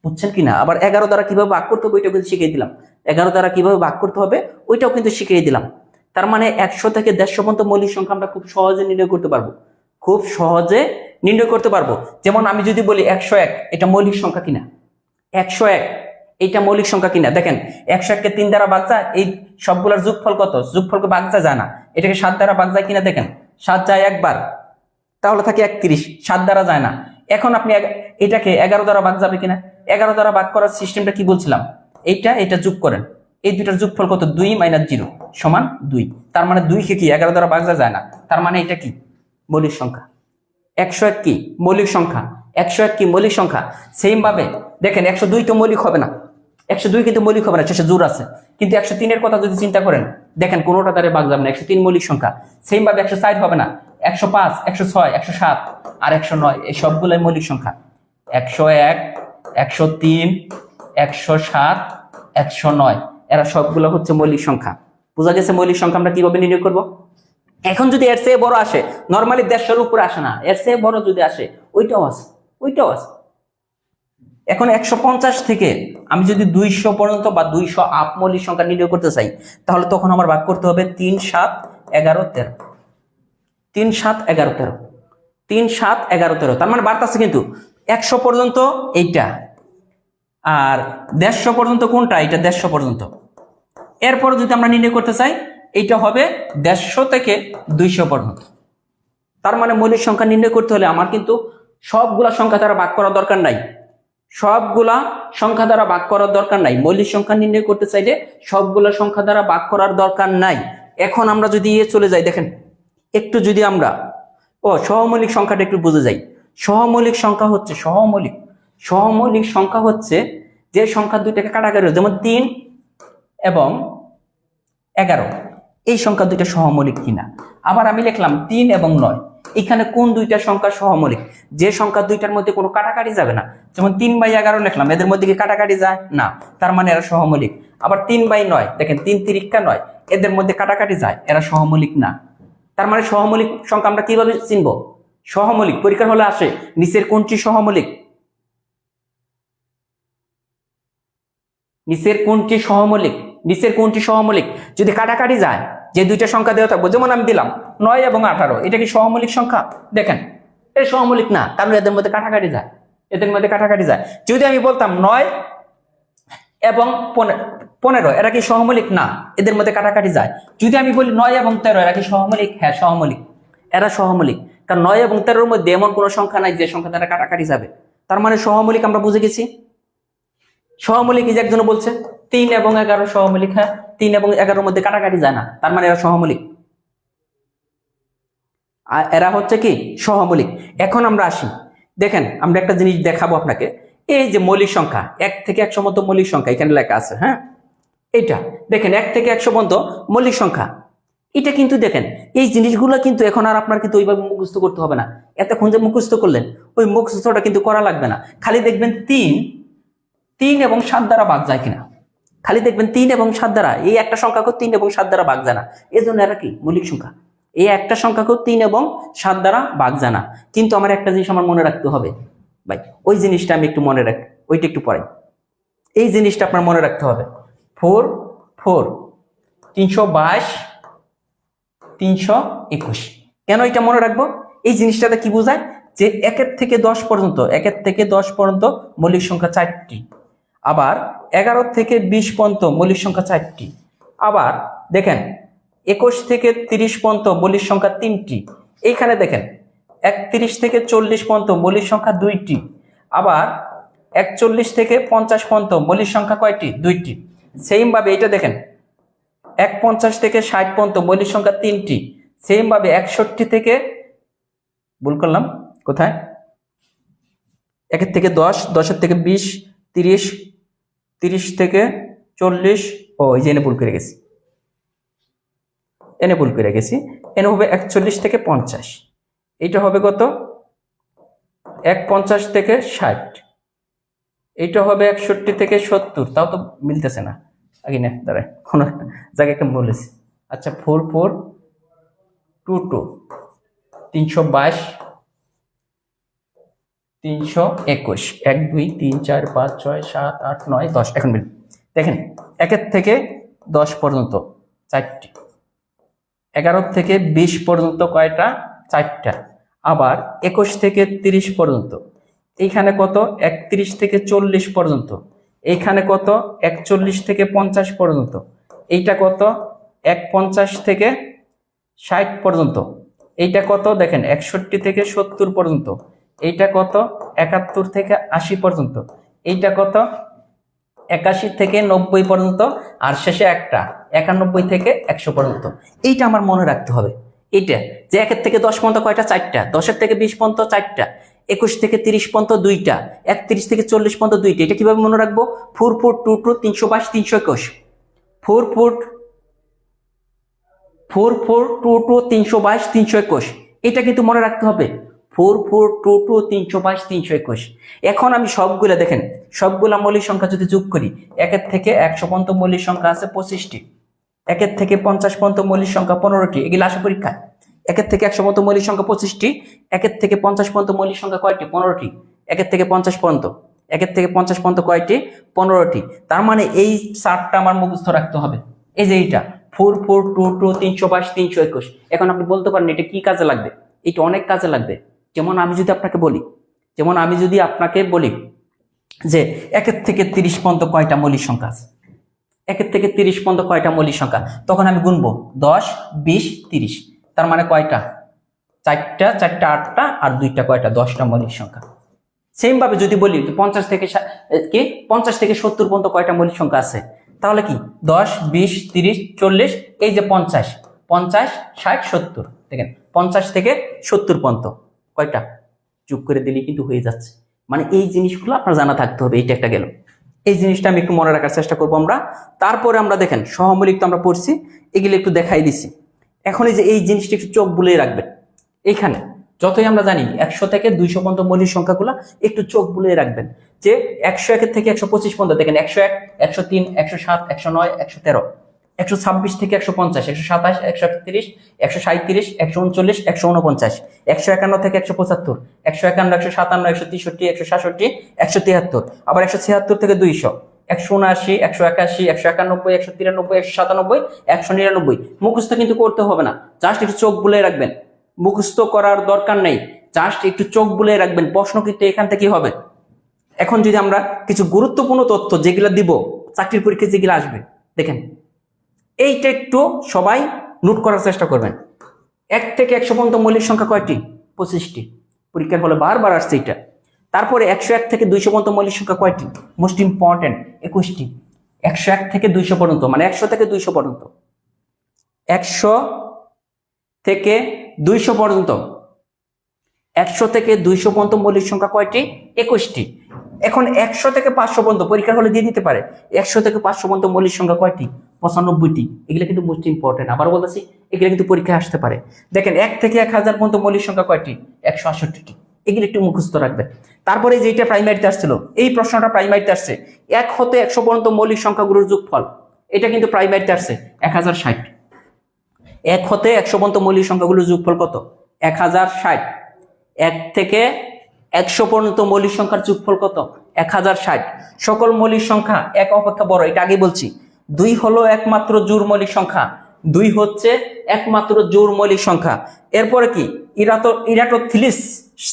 [SPEAKER 1] বুঝছেন কিনা? আবার 11 দ্বারা কিভাবে ভাগ করতে হবে ওইটাও কিন্তু শিখিয়ে দিলাম। 11 দ্বারা কিভাবে ভাগ করতে হবে ওইটাও কিন্তু শিখিয়ে দিলাম। তার মানে 100 থেকে 150 পর্যন্ত মৌলিক সংখ্যা আমরা খুব সহজে নির্ণয় করতে পারবো, খুব সহজে নির্ণয় করতে পারবো। যেমন আমি যদি বলি 101, এটা মৌলিক সংখ্যা কিনা? 101 এইটা মৌলিক সংখ্যা কিনা? দেখেন 101 কে 3 দ্বারা ভাগ যায়, এই সবগুলোর যোগফল কত? যোগফলকে ভাগ যায় না। এটাকে 7 দ্বারা ভাগ যায় কিনা? দেখেন 7 যায় একবার, তাহলে থাকে 31, 7 দ্বারা যায় না। এখন আপনি এটাকে 11 দ্বারা ভাগ যাবে কিনা? 11 দ্বারা ভাগ করার সিস্টেমটা কি বলছিলাম? এটা যোগ করেন, এই দুটার যোগফল কত? 2 - 0 সমান 2। তার মানে 2 কে কি 11 দ্বারা ভাগ যায় না। তার মানে এটা কি? মৌলিক সংখ্যা। 101 কি মৌলিক সংখ্যা? 101 কি মৌলিক সংখ্যা? সেম ভাবে দেখেন 102 তো মৌলিক হবে না, 102 কিন্তু মৌলিক হবে না, শেষে জোর আছে। কিন্তু 103 এর কথা যদি চিন্তা করেন, দেখেন কোনোটা দ্বারা ভাগ যাবে না, 103 মৌলিক সংখ্যা। সেম ভাবে 104 হবে না, 105 106 107 আর 109 এই সবগুলাই মৌলিক সংখ্যা। 101 103 107 109 এরা সবগুলো হচ্ছে মৌলিক সংখ্যা। বোঝা গেছে মৌলিক সংখ্যা আমরা কিভাবে নির্ণয় করব? এখন যদি এর চেয়ে বড় আসে, নরমালি 150 উপরে আসে না, এর চেয়ে বড় যদি আসে ওইটাও আছে। এখন 150 থেকে আমি যদি 200 পর্যন্ত বা 200 আপ মৌলিক সংখ্যা নির্ণয় করতে চাই, তাহলে তখন আমার ভাগ করতে হবে 3 7 11 13, 3 7 11 13, 3 7 11 13। তার মানে বাড়তেছে কিন্তু 100 পর্যন্ত এইটা, আর 150 পর্যন্ত কোনটা? এটা 150 পর্যন্ত। এরপর যদি আমরা নির্ণয় করতে চাই, এইটা হবে 150 থেকে 200 পর্যন্ত। তার মানে মৌলিক সংখ্যা নির্ণয় করতে হলে আমার কিন্তু সবগুলা সংখ্যা দ্বারা ভাগ করার দরকার নাই, সবগুলা সংখ্যা দ্বারা ভাগ করার দরকার নাই। মৌলিক সংখ্যা নির্ণয় করতে চাইলে সবগুলা সংখ্যা দ্বারা ভাগ করার দরকার নাই। এখন আমরা যদি চলে যাই, দেখেন একটু যদি আমরা সহমৌলিক সংখ্যাটা একটু বুঝে যাই। সহমৌলিক সংখ্যা হচ্ছে সহমৌলিক সংখ্যা হচ্ছে যে সংখ্যা দুইটাকে কাটাকাটি, যেমন 3 এবং 11, এই সংখ্যা দুইটা সহমৌলিক কিনা। আবার আমি লিখলাম 3 এবং 9, এখানে কোন দুইটা সংখ্যা সহমৌলিক? যে সংখ্যা দুইটার মধ্যে কোনো কাটাকাটি যাবে না। যেমন 3/11 লিখলাম, এদের মধ্যে কি কাটাকাটি যায় না, তার মানে এরা সহমৌলিক। আবার 3/9, দেখেন 3 3 9, এদের মধ্যে কাটাকাটি যায়, এরা সহমৌলিক না। তার মানে সহমৌলিক সংখ্যা আমরা কিভাবে চিনব? সহমৌলিক পরীক্ষার হলে আসে, নিচের কোনটি সহমৌলিক, নিচের কোনটি সহমৌলিক, নিচের কোনটি সহমৌলিক। যদি কাটাকাটি যায়, যে দুইটা সংখ্যা দেওয়া থাকবো, যেমন আমি দিলাম 9 এবং 18, এটা কি সহমৌলিক সংখ্যা? দেখেন এটা সহমৌলিক না, কারণ এদের মধ্যে কাটাকাটি যায়, এদের মধ্যে কাটাকাটি যায়। যদি আমি বলতাম 9 এবং 15, এরা কি সহমৌলিক? না, এদের মধ্যে কাটাকাটি যায়। যদি আমি বলি 9 এবং 13, এরা কি সহমৌলিক? হ্যাঁ সহমৌলিক, এরা সহমৌলিক। কারণ 9 এবং 13 এর মধ্যে এমন কোনো সংখ্যা নাই যে সংখ্যা দ্বারা কাটাকাটি যাবে। তার মানে সহমৌলিক আমরা বুঝে গেছি। সহমৌলিক এই যে একজন বলছে 3 এবং 11 সহমৌলিক, হ্যাঁ 3 এবং 11 মধ্যে কাটাকাটি যায় না, তার মানে এরা সহমৌলিক। আর এরা হচ্ছে কি সহমৌলিক। এখন আমরা আসি, দেখেন আমরা একটা জিনিস দেখাবো আপনাকে। এই যে মৌলিক সংখ্যা 1 থেকে 100 পর্যন্ত মৌলিক সংখ্যা এখানে লেখা আছে, হ্যাঁ, এটা দেখেন 1 থেকে 100 পর্যন্ত মৌলিক সংখ্যা। এটা কিন্তু দেখেন এই জিনিসগুলো কিন্তু এখন আর আপনার কিন্তু ওইভাবে মুখস্থ করতে হবে না। এতক্ষণ যে মুখস্থ করলেন ওই মুখস্থটা কিন্তু করা লাগবে না। খালি দেখবেন 3 এবং 7 দ্বারা ভাগ যায় কিনা, খালি দেখবেন 3 এবং 7 দ্বারা, এই একটা সংখ্যাকেও 3 এবং 7 দ্বারা ভাগ যায় না, এই জন্য এরা কি মৌলিক সংখ্যা। এই একটা সংখ্যাকেও 3 এবং 7 দ্বারা ভাগ যায় না। কিন্তু আমার একটা জিনিস আমার মনে রাখতে হবে ভাই, ওই জিনিসটা আমি একটু মনে রাখ, ওইটা একটু পড়াই। এই জিনিসটা আপনার মনে রাখতে হবে, 4 4 322 321। কেন এটা মনে রাখবো? এই জিনিসটাতে কি বোঝায় যে 1 থেকে 10 পর্যন্ত, 1 থেকে 10 পর্যন্ত মৌলিক সংখ্যা 4টি, আবার 11 থেকে 20 পর্যন্ত মৌলিক সংখ্যা 4টি, আবার দেখেন 21 থেকে 30 পর্যন্ত মৌলিক সংখ্যা 3টি, এইখানে দেখেন 31 থেকে 40 পর্যন্ত মৌলিক সংখ্যা 2টি, আবার 41 থেকে 50 পর্যন্ত মৌলিক সংখ্যা কয়টি? 2টি। সেম ভাবে এটা দেখেন 51 থেকে 60 পর্যন্ত মৌলিক সংখ্যা 3টি। সেম ভাবে 61 থেকে, ভুল করলাম কোথায়, 1 থেকে 10, 10 থেকে 20, 30, 30 থেকে 40, ও এই যে এনে ভুল করে গেছি, এনে ভুল করে গেছি, এনে হবে 41 থেকে 50, এইটা হবে কত 51 থেকে 60, এইটা হবে 61 থেকে 70, তাও তো মিলতেছে না, আগে না দাঁড়ায় কোনো একটা জায়গায় একটা বলেছি। আচ্ছা 4 4 2 2 322 321, 1 2 3 4 5 6 7 8 9 10। এখন মিল দেখেন 1 থেকে 10 পর্যন্ত 4টি, 11 থেকে 20 পর্যন্ত কয়টা? 4টা, আবার 21 থেকে 30 পর্যন্ত, এইখানে কত 31 থেকে 40 পর্যন্ত, এইখানে কত 41 থেকে 50 পর্যন্ত, এইটা কত 51 থেকে 60 পর্যন্ত, এইটা কত দেখেন 61 থেকে 70 পর্যন্ত, এইটা কত 71 থেকে 80 পর্যন্ত, এইটা কত 81 থেকে 90 পর্যন্ত, আর শেষে একটা 91 থেকে 100 পর্যন্ত। এইটা আমার মনে রাখতে হবে, এইটা যে 1 থেকে 10 পর্যন্ত কয়টা? 4টা, 10 থেকে 20 পর্যন্ত 4টা, 21 থেকে 30 পর্যন্ত 2টা, 31 থেকে 40 পর্যন্ত 2টা। এটা কিভাবে মনে রাখবো? 4 4 2 2 322 321, 4 4 4 4 2 2 322 321, এটা কিন্তু মনে রাখতে হবে, 4 4 2 2 322 321। এখন আমি সবগুলা দেখেন, সবগুলা মৌলিক সংখ্যা যদি যোগ করি, 1 থেকে 100 পর্যন্ত মৌলিক সংখ্যা আছে 25টি, 1 থেকে 50 পর্যন্ত মৌলিক সংখ্যা 15টি, এগুলো আসে পরীক্ষা। 1 থেকে 100 পর্যন্ত মৌলিক সংখ্যা 25টি, 1 থেকে 50 পর্যন্ত মৌলিক সংখ্যা কয়টি? 15টি। 1 থেকে 50 পর্যন্ত, 1 থেকে 50 পর্যন্ত কয়টি? 15টি। তার মানে এই চারটা আমার মুখস্থ রাখতে হবে। এই যে এইটা 4 4 2 2 322 321। এখন আপনি বলতে পারেন এটা কি কাজে লাগবে? এটা অনেক কাজে লাগবে। যেমন আমি যদি আপনাকে বলি যে 1 থেকে 30 পর্যন্ত কয়টা মৌলিক সংখ্যা আছে, 1 থেকে 30 পর্যন্ত কয়টা মৌলিক সংখ্যা, তখন আমি গুনবো 10 20 30, তার মানে কয়টা? 4টা, 4টা 8টা, আর 2টা কয়টা? 10টা মৌলিক সংখ্যা। সেম ভাবে যদি বলি 50 থেকে 70 পর্যন্ত কয়টা মৌলিক সংখ্যা আছে, তাহলে কি 10 20 30 40, এই যে 50 50 60 70, দেখেন 50 থেকে 70 পর্যন্ত কয়টা? যোগ করে দিলেই কিন্তু হয়ে যাচ্ছে। মানে এই জিনিসগুলো আপনার জানা থাকতে হবে। এইটা একটা গেল, এই জিনিসটা আমি একটু মনে রাখার চেষ্টা করবো আমরা। তারপরে আমরা দেখেন সহমৌলিক তো আমরা পড়ছি, এগুলো একটু দেখাই দিছি। এখন এই যে এই জিনিসটা একটু চোখ বুলিয়ে রাখবেন। এইখানে যতই আমরা জানি 100 থেকে 200 পর্যন্ত মৌলিক সংখ্যাগুলো একটু চোখ বুলিয়ে রাখবেন, যে 101 থেকে 125 পর্যন্ত দেখেন 101 103 107 109 113, 126 থেকে 150 127 131 137 139 149, 151 থেকে 175 151 157 163 167 173, আবার 176 থেকে 200, 179 181 191 193 197 199। মুখস্থ কিন্তু করতে হবে না, জাস্ট একটু চোখ বুলিয়ে রাখবেন। মুখস্থ করার দরকার নেই, জাস্ট একটু চোখ বুলিয়ে রাখবেন। প্রশ্ন কিন্তু এখান থেকেই হবে। এখন যদি আমরা কিছু গুরুত্বপূর্ণ তথ্য যেগুলো দিব চাকরির পরীক্ষায় যেগুলো আসবে, দেখেন এইটা একটু সবাই নোট করার চেষ্টা করবেন। 1 থেকে 100 পর্যন্ত মৌলিক সংখ্যা কয়টি? 25টি। পরীক্ষার হলে বারবার আসছে এটা। তারপরে 101 থেকে 200 পর্যন্ত মৌলিক সংখ্যা কয়টি? Most important 21টি। 101 থেকে 200 পর্যন্ত, মানে 100 থেকে 200 পর্যন্ত, 100 থেকে 200 পর্যন্ত, 100 থেকে 200 পর্যন্ত মৌলিক সংখ্যা কয়টি? 21টি। এখন 100 থেকে 500 পর্যন্ত পরীক্ষার হলে দিয়ে দিতে পারে। 100 থেকে 500 পর্যন্ত মৌলিক সংখ্যা কয়টি? 95টি। এগুলো কিন্তু মোস্ট ইম্পর্টেন্ট, আবার বলতেছি এগুলো কিন্তু পরীক্ষায় আসতে পারে। দেখেন 1 থেকে 1000 পর্যন্ত মৌলিক সংখ্যা কয়টি? 168টি। এগুলো একটু মুখস্থ রাখবেন। তারপরে যেটা প্রাইমারিতে আসছিল, এই প্রশ্নটা প্রাইমারিতে আসছে, 1 হতে 100 পর্যন্ত মৌলিক সংখ্যাগুলোর যোগফল, এটা কিন্তু প্রাইমারিতে আসছে 1060। 1 হতে 100 পর্যন্ত মৌলিক সংখ্যাগুলোর যোগফল কত? 1060। 1 থেকে 100 পর্যন্ত মৌলিক সংখ্যার যোগফল কত? 1060। সকল মৌলিক সংখ্যা 1 অপেক্ষা বড়, এটা আগে বলছি। 2 হলো একমাত্র জোড় মৌলিক সংখ্যা, 2 হচ্ছে একমাত্র জোড় মৌলিক সংখ্যা। এরপরে কি? ইরাটোথিলিস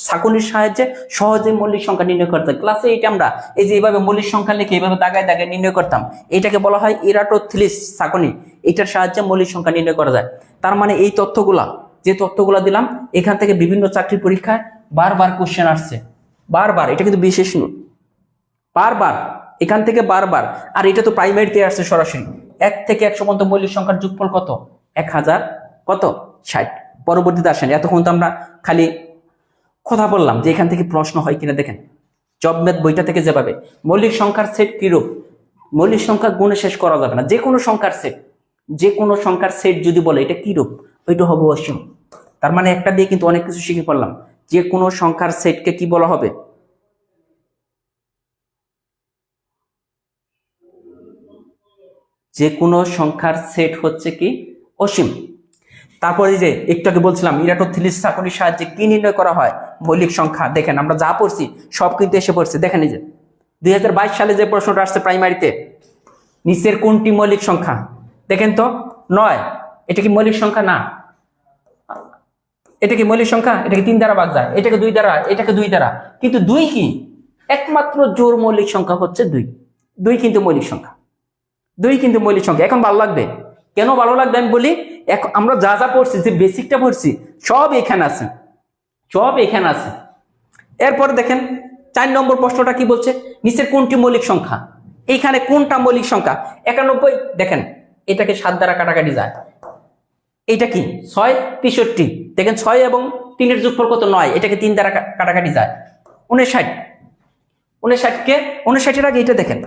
[SPEAKER 1] ছাঁকনির সাহায্যে সহজে মৌলিক সংখ্যা নির্ণয় করতে হয়। ক্লাসে এটা আমরা এই যে এইভাবে মৌলিক সংখ্যা লিখে এইভাবে দাগায় দাগায় নির্ণয় করতাম, এটাকে বলা হয় ইরাটোথিলিস ছাঁকনি। এটার সাহায্যে মৌলিক সংখ্যা নির্ণয় করা যায়। তার মানে এই তথ্যগুলা, যে তথ্যগুলা দিলাম, এখান থেকে বিভিন্ন চাকরির পরীক্ষায় বারবার কোশ্চেন আসছে, বারবার। এটা কিন্তু বিশেষ নোট, বারবার এখান থেকে বারবার। আর এটা তো প্রাইমারিতে আসছে সরাসরি। 1 থেকে 100 পর্যন্ত মৌলিক সংখ্যার যোগফল কত? 1060। পরবর্তীতে আসেন, এতক্ষণ তো আমরা খালি কথা বললাম যে এখান থেকে প্রশ্ন হয় কিনা। দেখেন জব ম্যাথ বইটা থেকে যেভাবে মৌলিক সংখ্যার সেট কিরূপ, মৌলিক সংখ্যা গুণে শেষ করা যাবে না। যে কোনো সংখ্যার সেট, যে কোনো সংখ্যার সেট যদি বলে এটা কিরূপ, ওইটা হবে অসীম। তার মানে একটা দিয়ে কিন্তু অনেক কিছু শিখে পড়লাম। যে কোনো সংখ্যার সেটকে কি বলা হবে? যে কোনো সংখ্যার সেট হচ্ছে কি? অসীম। তারপরে যে একটু আগে বলছিলাম ইরাটোথিলিস ছাঁকনির সাহায্যে কি নির্ণয় করা হয়? মৌলিক সংখ্যা। দেখেন আমরা যা পড়ছি সব কিন্তু এসে পড়ছে। দেখেন এই যে 2022 সালে যে প্রশ্নটা আসছে প্রাইমারিতে, নিচের কোনটি মৌলিক সংখ্যা? দেখেন তো 9, এটা কি মৌলিক সংখ্যা? না। এটা কি মৌলিক সংখ্যা? এটাকে 3 দ্বারা ভাগ যায়, এটাকে 2 দ্বারা, এটাকে 2 দ্বারা। কিন্তু 2 কি? একমাত্র জোড় মৌলিক সংখ্যা হচ্ছে 2। 2 কিন্তু মৌলিক সংখ্যা, 2 কিন্তু মৌলিক সংখ্যা। এখন ভালো লাগবে, কেন ভালো লাগবে আমি বলি। আমরা যা যা পড়ছি, যে বেসিকটা পড়ছি, সব এখানে আছে, সব এখানে আছে। এরপর দেখেন 4 নম্বর প্রশ্নটা কি বলছে? নিচের কোনটি মৌলিক সংখ্যা? এইখানে কোনটা মৌলিক সংখ্যা? 91। দেখেন এটাকে 7 দ্বারা কাটাকাটি যায়। এটা কি? 6 63। দেখেন 6 এবং 3 এর যোগফল কত? 9। এটাকে 3 দ্বারা কাটাকাটি যায়। 59। 59 এর আগে এটা দেখেন,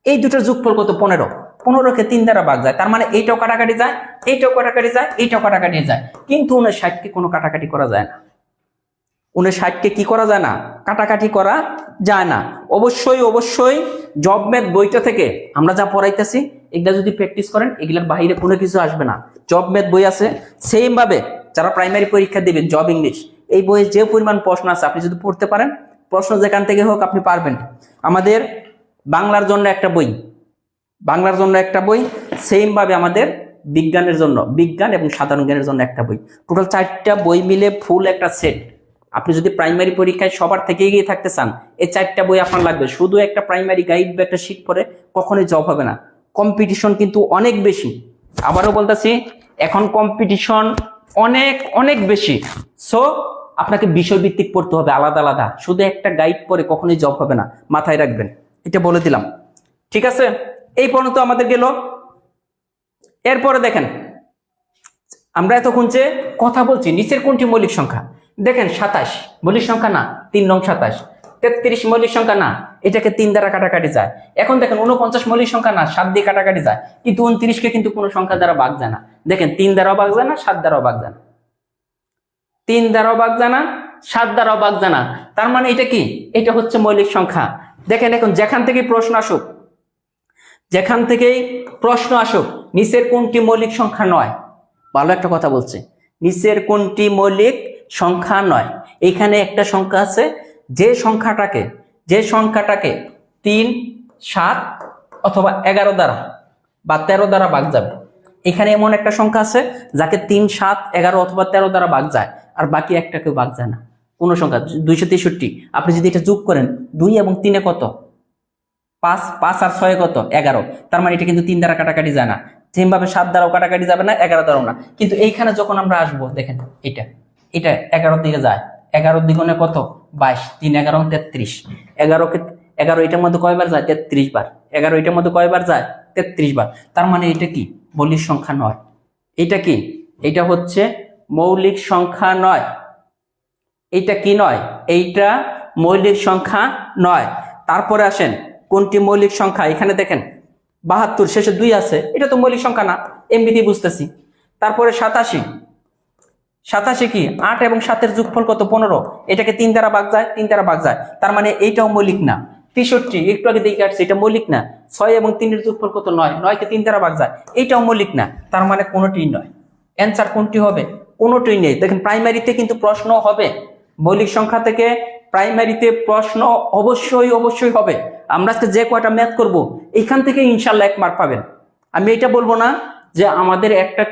[SPEAKER 1] এই দুটোর যোগফল কত? 15। 15কে 3 দ্বারা ভাগ যায়। তার মানে এইটাও কাটাকাটি যায়, এইটাও কাটাকাটি যায়, এইটাও কাটাকাটি যায়। কিন্তু 59কে কোনো কাটাকাটি করা যায় না। 59কে কি করা যায় না? কাটাকাটি করা যায় না। অবশ্যই অবশ্যই জব ম্যাথ বইটা থেকে আমরা যা পড়াইতেছি, এগুলা যদি প্র্যাকটিস করেন, এগুলার বাইরে কোনো কিছু আসবে না। জব ম্যাথ বই আছে, সেম ভাবে যারা প্রাইমারি পরীক্ষা দিবেন, জব ইংলিশ, এই বইয়ে যে পরিমাণ প্রশ্ন আছে আপনি যদি পড়তে পারেন, প্রশ্ন যেখান থেকে হোক আপনি পারবেন। আমাদের বাংলার জন্য একটা বই, বাংলার জন্য একটা বই, সেম ভাবে আমাদের বিজ্ঞানের জন্য, বিজ্ঞান এবং সাধারণ জ্ঞানের জন্য একটা বই। টোটাল 4টা বই মিলে ফুল একটা সেট। আপনি যদি প্রাইমারি পরীক্ষায় সবার থেকে এগিয়ে থাকতে চান, এই 4টা বই আপনার লাগবে। শুধু একটা প্রাইমারি গাইড বা একটা শীট পরে কখনোই জব হবে না। কম্পিটিশন কিন্তু অনেক বেশি। আবারও বলতেছি, এখন কম্পিটিশন অনেক অনেক বেশি। সো আপনাকে বিষয়ভিত্তিক পড়তে হবে আলাদা আলাদা। শুধু একটা গাইড পরে কখনোই জব হবে না, মাথায় রাখবেন। এটা বলে দিলাম, ঠিক আছে? এই পর্যন্ত আমাদের গেল। এরপরে দেখেন আমরা এতক্ষণ যে কথা বলছি, নিচের কোনটি মৌলিক সংখ্যা? দেখেন 27 মৌলিক সংখ্যা না, 3 নং 27। 33 মৌলিক সংখ্যা না, এটাকে 3 দ্বারা কাটাকাটি যায়। এখন দেখেন 49 মৌলিক সংখ্যা না, 7 দিয়ে কাটাকাটি যায়। কিন্তু 29কে কিন্তু কোনো সংখ্যা দ্বারা ভাগ যায় না। দেখেন 3 দ্বারাও ভাগ যায় না, 7 দ্বারাও ভাগ যায় না, 3 দ্বারাও ভাগ যায় না, 7 দ্বারাও ভাগ যায় না। তার মানে এটা কি? এটা হচ্ছে মৌলিক সংখ্যা। দেখেন এখন যেখান থেকে প্রশ্ন আসুক, যেখান থেকেই প্রশ্ন আসুক, নিচের কোনটি মৌলিক সংখ্যা নয়? ভালো একটা কথা বলছে, নিচের কোনটি মৌলিক সংখ্যা নয়। এখানে একটা সংখ্যা আছে, যে সংখ্যাটাকে 3, 7 অথবা 11 দ্বারা বা 13 দ্বারা ভাগ যাবে। এখানে এমন একটা সংখ্যা আছে যাকে 3, 7, 11 অথবা 13 দ্বারা ভাগ যায়, আর বাকি একটাকে ভাগ যায় না। কোন সংখ্যা? 263। আপনি যদি এটা যোগ করেন, 2 এবং 3 কত? 5, 5 আর 6 কত? 11। তার মানে এটা কিন্তু 3 দ্বারা কাটাকাটি যায় না। সেমভাবে 7 দ্বারাও কাটাকাটি যাবে না, 11 দ্বারাও না। কিন্তু এইখানে যখন আমরা আসবো, দেখেন এটা 11 দিকে যায়। 11 দ্বিগুণে কত? 22। 3 11 33। 11 এটার মধ্যে কয়বার যায়? 33 বার। 11 এটার মধ্যে কয়বার যায়? 33 বার। তার মানে এটা কি? মৌলিক সংখ্যা নয়। এটা কি? এটা হচ্ছে মৌলিক সংখ্যা নয়। এইটা কি নয়? এইটা মৌলিক সংখ্যা নয়। তারপরে আসেন, কোনটি মৌলিক সংখ্যা? এখানে দেখেন 72 শেষে 2 আছে, এটা তো মৌলিক সংখ্যা না, এমনিতেই বুঝতেছি। তারপরে 87, 87 কি? 8 এবং 7 যোগফল কত? 15। এটাকে 3 দ্বারা ভাগ যায়, 3 দ্বারা ভাগ যায়, তার মানে এইটাও মৌলিক না। 63 একটু আগে দেখে আসছে, এটা মৌলিক না। 6 এবং 3 যোগফল কত? 9, 9 কে 3 দ্বারা ভাগ যায়, এইটাও মৌলিক না। তার মানে কোনোটিই নয়। অ্যান্সার কোনটি হবে? কোনোটিই নেই। দেখেন প্রাইমারিতে কিন্তু প্রশ্ন হবে, মৌলিক সংখ্যা থেকে প্রাইমারিতে প্রশ্ন অবশ্যই হবে। আমরা আজকে যে কয়টা ম্যাথ করব এখান থেকে ইনশাল্লাহ 1 মার্ক পাবেন। আমি এটা বলবো না যে আমাদের একটা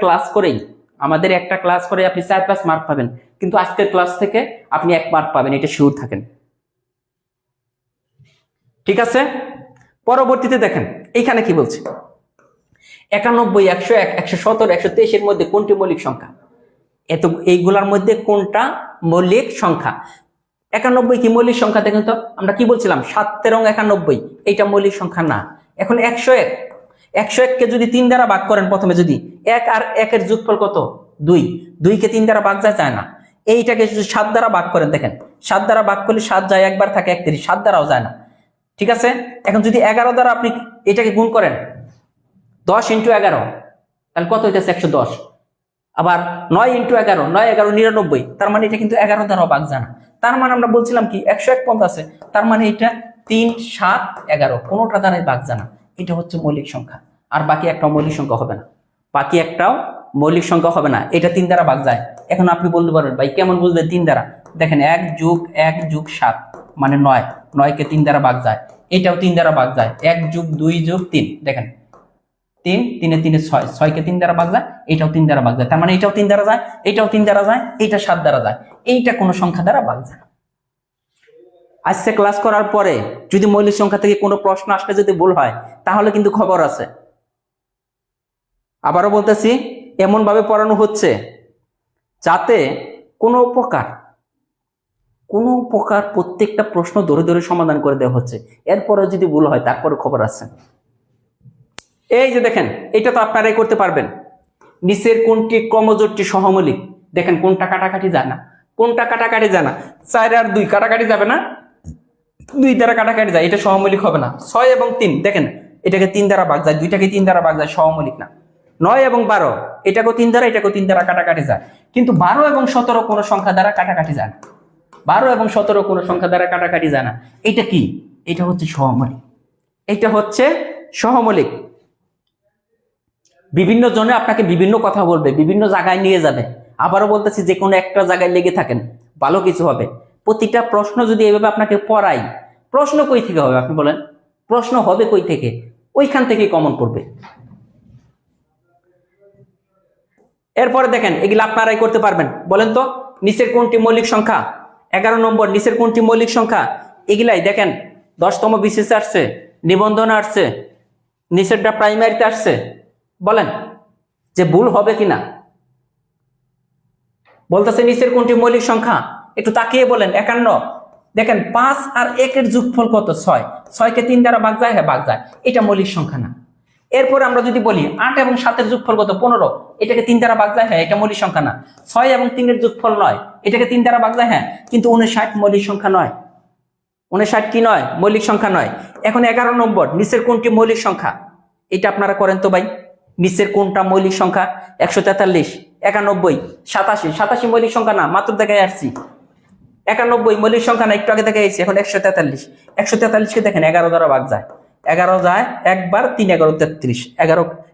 [SPEAKER 1] ক্লাস করে আপনি 4-5 মার্ক পাবেন, কিন্তু আজকের ক্লাস থেকে আপনি 1 মার্ক পাবেন, এটা শিওর থাকেন। ঠিক আছে, পরবর্তীতে দেখেন এইখানে কি বলছে, 91, 101, 117, 123 এর মধ্যে কোনটি মৌলিক সংখ্যা? এইগুলার মধ্যে কোনটা মৌলিক সংখ্যা? 91 কি মৌলিক সংখ্যা? দেখেন তো, আমরা কি বলছিলাম 7 এবং 91, এইটা মৌলিক সংখ্যা না। এখন 101, 101 কে যদি 3 দ্বারা ভাগ করেন, প্রথমে যদি 1 আর 1 এর যোগফল কত? 2, 2 কে 3 দ্বারা ভাগ যায় না। এইটাকে যদি 7 দ্বারা ভাগ করেন, দেখেন 7 দ্বারা ভাগ করলে 7 যায়, একবার থাকে 31, 7 দ্বারাও যায় না। ঠিক আছে, এখন যদি 11 দ্বারা আপনি এটাকে গুণ করেন, 10 × 11, তাহলে কত হইতেছে? 110। আবার 9 × 11, 9 11 99, তার মানে এটা কিন্তু 11 দ্বারাও ভাগ যায় না। তার মানে আমরা বলছিলাম কি 101 পদ আছে, তার মানে এটা 3, 7, 11 কোনোটা দ্বারাই ভাগ যায় না। এটা হচ্ছে মৌলিক সংখ্যা। আর বাকি একটাও মৌলিক সংখ্যা হবে না, এটা 3 দ্বারা ভাগ যায়। এখন আপনি বলতে পারবেন ভাই কেমন বুঝলেন 3 দ্বারা? দেখেন 1 + 1 + 7 মানে 9, 9 কে 3 দ্বারা ভাগ যায়, এটাও 3 দ্বারা ভাগ যায়। 1 + 2 + 3, দেখেন 3, 3 এ 3 এ 6, 6 কে 3 দ্বারা ভাগ যায়, এটাও 3 দ্বারা ভাগ যায়, তার মানে এটাও 3 দ্বারা যায়, এটাও 3 দ্বারা যায়, এইটা 7 দ্বারা যায়, এইটা কোনো সংখ্যা দ্বারা ভাগ যায় না। আজকে ক্লাস করার পরে যদি মৌলিক সংখ্যা থেকে কোনো প্রশ্ন আসলে যদি ভুল হয়, তাহলে কিন্তু খবর আছে। আবারও বলতেছি, এমন ভাবে পড়ানো হচ্ছে যাতে কোনো প্রকার প্রত্যেকটা প্রশ্ন ধরে ধরে সমাধান করে দেওয়া হচ্ছে। এরপরে যদি ভুল হয় তারপরে খবর আছে। এই যে দেখেন, এটা তো আপনারাই করতে পারবেন। নিচের কোনটি ক্রমজোটটি সহমৌলিক? দেখেন কোনটা কাটাকাটি যায় না, 4 আর 2 কাটাকাটি যাবে না, 2 দ্বারা কাটাকাটি যায়, এটা সহমৌলিক হবে না। 6 এবং 3, দেখেন এটাকে 3 দ্বারা ভাগ যায়, 2টাকে 3 দ্বারা ভাগ যায়, সহমৌলিক না। 9 এবং 12, এটাকেও 3 দ্বারা, এটাকেও 3 দ্বারা কাটাকাটি যায়, কিন্তু 12 এবং 17 কোনো সংখ্যা দ্বারা কাটাকাটি যায় না। 12 এবং 17 কোনো সংখ্যা দ্বারা কাটাকাটি যায় না। এটা কি? এটা হচ্ছে সহমৌলিক। বিভিন্ন জনে আপনাকে বিভিন্ন কথা বলবে, বিভিন্ন জায়গায় নিয়ে যাবে। আবারও বলতেছি, যে কোনো একটা জায়গায় লেগে থাকেন, ভালো কিছু হবে। প্রতিটা প্রশ্ন যদি এভাবে আপনাকে পড়াই, প্রশ্ন কই থেকে হবে আপনি বলেন? প্রশ্ন হবে কই থেকে? ওইখান থেকে কমন পড়বে। এরপরে দেখেন, এগুলো আপনারাই করতে পারবেন। বলেন তো, নিচের কোনটি মৌলিক সংখ্যা? 11 নম্বর, নিচের কোনটি মৌলিক সংখ্যা? এগুলাই দেখেন 10তম বিসিএস আসছে, নিবন্ধন আসছে, নিচেরটা প্রাইমারিতে আসছে। বলেন যে ভুল হবে কিনা? বলতেছে নিচের কোনটি মৌলিক সংখ্যা? একটু তাকিয়ে বলেন। 51, দেখেন 5 আর 1 এর যোগফল কত? 6, 6 কে 3 দ্বারা ভাগ যায়, হ্যাঁ ভাগ যায়, এটা মৌলিক সংখ্যা না। এরপরে আমরা যদি বলি 8 এবং 7 এর যোগফল কত? 15, এটাকে 3 দ্বারা ভাগ যায়, হ্যাঁ এটা মৌলিক সংখ্যা না। 6 এবং 3 এর যোগফল 9, এটাকে 3 দ্বারা ভাগ যায়, হ্যাঁ, কিন্তু 59 মৌলিক সংখ্যা নয়। 59 কি নয়? মৌলিক সংখ্যা নয়। এখন 11 নম্বর, নিচের কোনটি মৌলিক সংখ্যা? এটা আপনারা করেন তো ভাই, নিচের কোনটা মৌলিক সংখ্যা? 143, 91, 87, 87 মৌলিক সংখ্যা না, মাত্র দেখায় আসছি। 91 মৌলিক সংখ্যা না, একটু আগে দেখে আসছি। এখন 143, 143 কে দেখেন 11 দ্বারা ভাগ যায়, 11 যায় একবার, 3 11 33,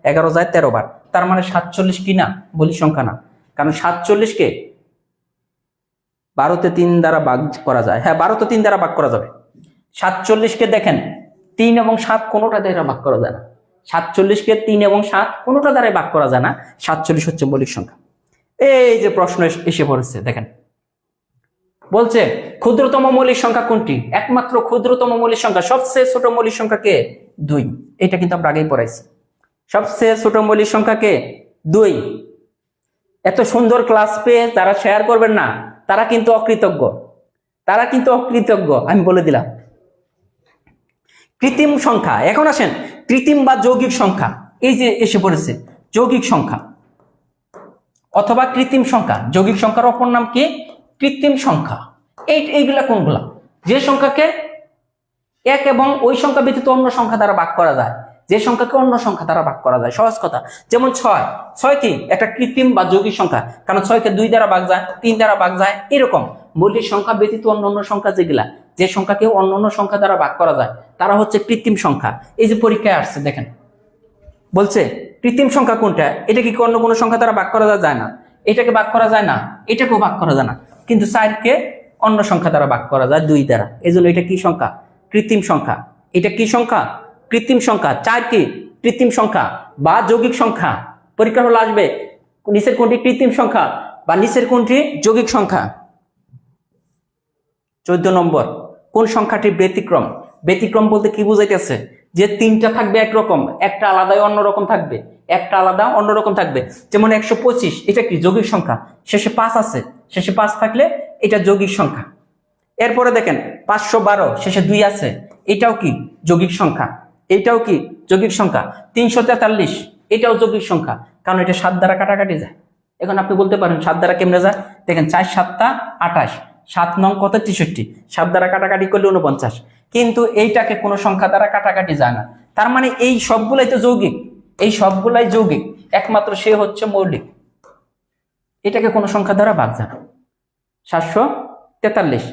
[SPEAKER 1] 11 যায় 13 বার, তার মানে 47 কি না? মৌলিক সংখ্যা না। কারণ 47 কে 12 তে 3 দ্বারা ভাগ করা যায়, হ্যাঁ 12 তে 3 দ্বারা ভাগ করা যাবে। 47 কে দেখেন 3 এবং 7 কোনোটা দ্বারা ভাগ করা যায় না। 47 কে 3 এবং 7 কোনোটা দ্বারাই ভাগ করা যায় না। 47 হচ্ছে মৌলিক সংখ্যা। এই যে প্রশ্ন এসে পড়েছে, দেখেন বলছে ক্ষুদ্রতম মৌলিক সংখ্যা কোনটি? একমাত্র ক্ষুদ্রতম মৌলিক সংখ্যা, সবচেয়ে ছোট মৌলিক সংখ্যা কে? 2। এটা কিন্তু আমরা আগেই পড়াইছি। সবচেয়ে ছোট মৌলিক সংখ্যা কে? 2। এত সুন্দর ক্লাস পেয়ে যারা শেয়ার করবেন না, তারা কিন্তু অকৃতজ্ঞ, আমি বলে দিলাম। কৃত্রিম সংখ্যা, এখন আসেন কৃত্রিম বা যৌগিক সংখ্যা। এই যে এসে পড়েছে যৌগিক সংখ্যা। অথবা কৃত্রিম সংখ্যা। যৌগিক সংখ্যার অপর নাম কি? কৃত্রিম সংখ্যা। এইগুলা কোনগুলা? যে সংখ্যাকে এক এবং ওই সংখ্যা ব্যতীত অন্য সংখ্যা দ্বারা ভাগ করা যায়, যে সংখ্যাকে অন্য সংখ্যা দ্বারা ভাগ করা যায়। সহজ কথা, যেমন 6, 6 কি একটা কৃত্রিম বা যৌগিক সংখ্যা, কারণ 6কে 2 দ্বারা ভাগ যায়, 3 দ্বারা ভাগ যায়। এরকম মৌলিক সংখ্যা ব্যতীত অন্য সংখ্যা যেগুলা, যে সংখ্যাকে অন্য সংখ্যা দ্বারা ভাগ করা যায়, তারা হচ্ছে কৃত্রিম সংখ্যা। এই যে পরীক্ষায় আসছে দেখেন, বলছে কৃত্রিম সংখ্যা কোনটা? এটা কি অন্য কোনো সংখ্যা দ্বারা ভাগ করা যায় না? এটাকে ভাগ করা যায় না, এটাকেও ভাগ করা যায় না, কিন্তু 4কে অন্য সংখ্যা দ্বারা ভাগ করা যায় 2 দ্বারা। এই জন্য এটা কি সংখ্যা? কৃত্রিম সংখ্যা। এটা কি সংখ্যা? কৃত্রিম সংখ্যা। 4 কি কৃত্রিম সংখ্যা বা যৌগিক সংখ্যা? পরীক্ষা হলো আসবে নিচের কোনটি কৃত্রিম সংখ্যা বা নিচের কোনটি যৌগিক সংখ্যা। 14 নম্বর, কোন সংখ্যাটি ব্যতিক্রম? ব্যতিক্রম বলতে কি বুঝাইতেছে? যে 3টা থাকবে একরকম, একটা আলাদা অন্যরকম থাকবে, একটা আলাদা অন্যরকম থাকবে। যেমন 125, এটা কি যৌগিক সংখ্যা, শেষে 5 আছে, শেষে 5 থাকলে এটা যৌগিক সংখ্যা। এরপরে দেখেন 512, শেষে 2 আছে, এটাও কি যৌগিক সংখ্যা, এটাও কি যৌগিক সংখ্যা। 343, এটাও যৌগিক সংখ্যা, কারণ এটা 7 দ্বারা কাটাকাটি যায়। এখন আপনি বলতে পারেন 7 দ্বারা কেমনে যায়? দেখেন 4 7 28, 7 নং কত? 63, 7 দ্বারা কাটাকাটি করলে 49, কিন্তু এইটাকে কোনো সংখ্যা দ্বারা কাটাকাটি যায় না। তার মানে এই সবগুলাই তো যৌগিক, এই সবগুলাই যৌগিক, একমাত্র সে হচ্ছে মৌলিক। এটাকে কোনো সংখ্যা দ্বারা ভাগ যায় না। 743,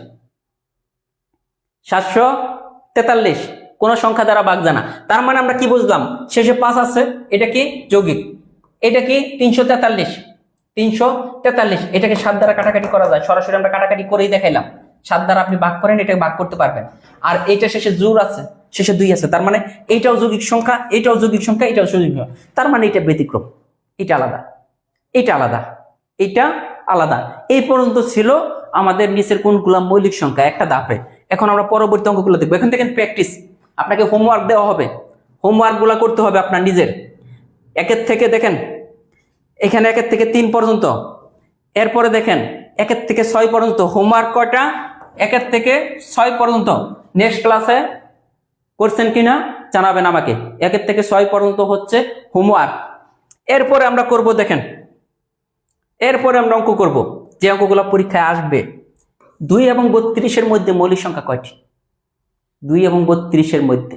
[SPEAKER 1] 743 কোন সংখ্যা দ্বারা ভাগ যায় না। তার মানে আমরা কি বুঝলাম? শেষে 5 আছে, এটা কি যৌগিক। এটা কি 343, 343, এটাকে 7 দ্বারা কাটাকাটি করা যায়, সরাসরি আমরা কাটাকাটি করেই দেখাইলাম। 7 দ্বারা আপনি ভাগ করেন, এটাকে ভাগ করতে পারবেন। আর এটা শেষে জোর আছে, শেষে 2 আছে, তার মানে এইটাও যৌগিক সংখ্যা, এটাও যৌগিক সংখ্যা, এটাও যৌগিক সংখ্যা। তার মানে এটা ব্যতিক্রম, এটা আলাদা, এটা আলাদা, এটা আলাদা। এই পর্যন্ত ছিল আমাদের নিচের কোনগুলা মৌলিক সংখ্যা একটা ধাপে। এখন আমরা পরবর্তী অঙ্কগুলো দেখবো। এখন দেখেন প্র্যাকটিস, আপনাকে হোমওয়ার্ক দেওয়া হবে, হোমওয়ার্ক গুলা করতে হবে আপনার নিজের। 1 থেকে দেখেন এখানে 1 থেকে 3 পর্যন্ত, এরপরে দেখেন 1 থেকে 6 পর্যন্ত। হোমওয়ার্ক কয়টা? 1 থেকে 6 পর্যন্ত। নেক্সট ক্লাসে করছেন কিনা জানাবেন আমাকে। 1 থেকে 6 পর্যন্ত হচ্ছে হোমওয়ার্ক। এরপরে আমরা করব, দেখেন এরপরে আমরা অঙ্ক করব, যে অঙ্কগুলো পরীক্ষায় আসবে। 2 এবং 32-এর মধ্যে মৌলিক সংখ্যা কয়টি? 2 এবং 32-এর মধ্যে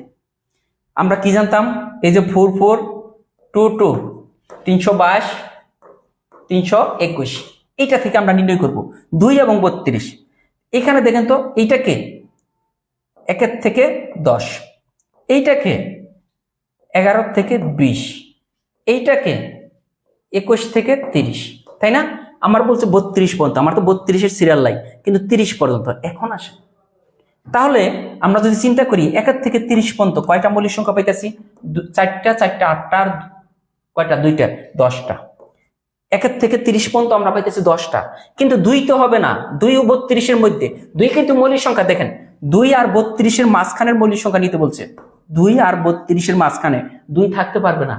[SPEAKER 1] আমরা কি জানতাম? এই যে 4 4 2 2 322 321, এটা থেকে আমরা নির্ণয় করব 2 এবং 32। এখানে দেখেন তো, এইটাকে 1 থেকে 10, এইটাকে 11 থেকে 20, এইটাকে 21 থেকে 30, তাই না? আমার বলছে 32 পর্যন্ত, আমার তো 32-এর সিরিয়াল লাই, কিন্তু 30 পর্যন্ত এখন আসে। তাহলে আমরা যদি চিন্তা করি 1 থেকে 30 পর্যন্ত কয়টা মৌলিক সংখ্যা পাইতেছি? 4টা, 4টা 8টা, আর কয়টা? 2টা, 10টা। 1 থেকে 30 পর্যন্ত আমরা পাইতেছি 10টা, কিন্তু 2 তো হবে না। 2 ও 32-এর মধ্যে, 2 কিন্তু মৌলিক সংখ্যা। দেখেন 2 আর 32-এর মাঝখানের মৌলিক সংখ্যা নিতে বলছে। 2 আর 32-এর মাঝখানে 2 থাকতে পারবে না।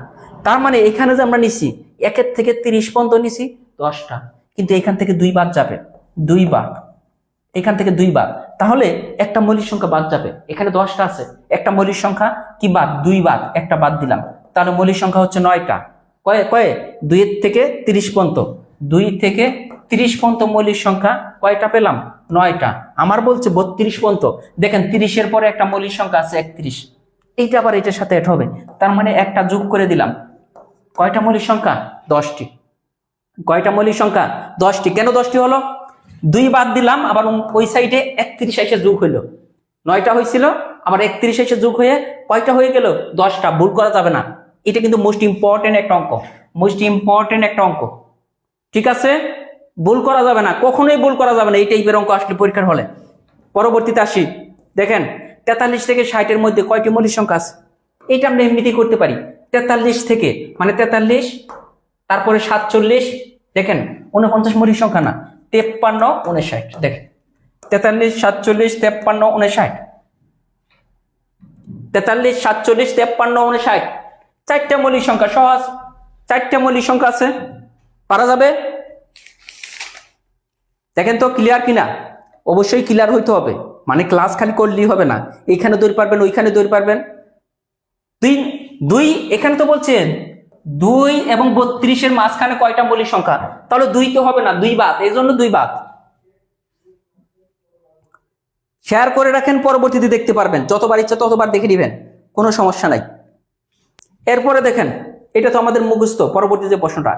[SPEAKER 1] তার মানে এখানে যে আমরা নিছি 1 থেকে 30 পর্যন্ত নিছি 10টা, কিন্তু এখান থেকে 2 বাদ যাবে, 2 বাদ, এখান থেকে 2 বাদ, তাহলে একটা মৌলিক সংখ্যা বাদ যাবে। এখানে 10টা আছে, একটা মৌলিক সংখ্যা কি বাদ? 2 বাদ, একটা বাদ দিলাম, তাহলে মৌলিক সংখ্যা হচ্ছে 9টা। কয়ে 2 থেকে 30 পর্যন্ত, 2 থেকে 30 পর্যন্ত মৌলিক সংখ্যা কয়টা পেলাম? 9টা। আমার বলছে 32 পর্যন্ত। দেখেন 30-এর পরে একটা মৌলিক সংখ্যা আছে 31, এইটা আবার এটার সাথে অ্যাড হবে, তার মানে একটা যোগ করে দিলাম। কয়টা মৌলিক সংখ্যা? 10টি। কয়টা মৌলিক সংখ্যা? 10টি। কেন 10টি হলো? 2 বাদ দিলাম, আবার ওই সাইডে 31 এসে যোগ হইলো। 9টা হয়েছিল, আবার 31 এসে যোগ হয়ে কয়টা হয়ে গেল? 10টা। ভুল করা যাবে না, এটা কিন্তু মোস্ট ইম্পর্টেন্ট একটা অঙ্ক, মোস্ট ইম্পর্টেন্ট একটা অঙ্ক, ঠিক আছে? ভুল করা যাবে না, কখনোই ভুল করা যাবে না এই টাইপের অঙ্ক আসলে পরীক্ষার হলে। পরবর্তীতে আসি, দেখেন 43 থেকে 60-এর মধ্যে কয়টি মৌলিক সংখ্যা আছে? এটা আমরা এমনিতেই করতে পারি। 43 থেকে মানে 43, তারপরে 47, দেখেন 49 মৌলিক সংখ্যা না, 53 59, দেখেন 43 47 53 59, 43 47 53 59, 4টা মৌলিক সংখ্যা, সহজ। 4টা মৌলিক সংখ্যা আছে, পারা যাবে। দেখেন তো ক্লিয়ার কিনা? অবশ্যই ক্লিয়ার হইতে হবে, মানে ক্লাস খালি করলেই হবে না, এখানে দৌড় পারবেন, ওইখানে দৌড় পারবেন। 2 এখানে তো বলছেন 2 এবং 32-এর মাঝখানে কয়টা মৌলিক সংখ্যা? তাহলে 2 তো হবে না, 2 বাদ, এই জন্য 2 বাদ। শেয়ার করে রাখেন, পরবর্তীতে দেখতে পারবেন, যতবার ইচ্ছা ততবার দেখে দিবেন, কোনো সমস্যা নাই। এরপরে দেখেন, এটা তো আমাদের মুখস্থ। পরবর্তী যে প্রশ্নটা,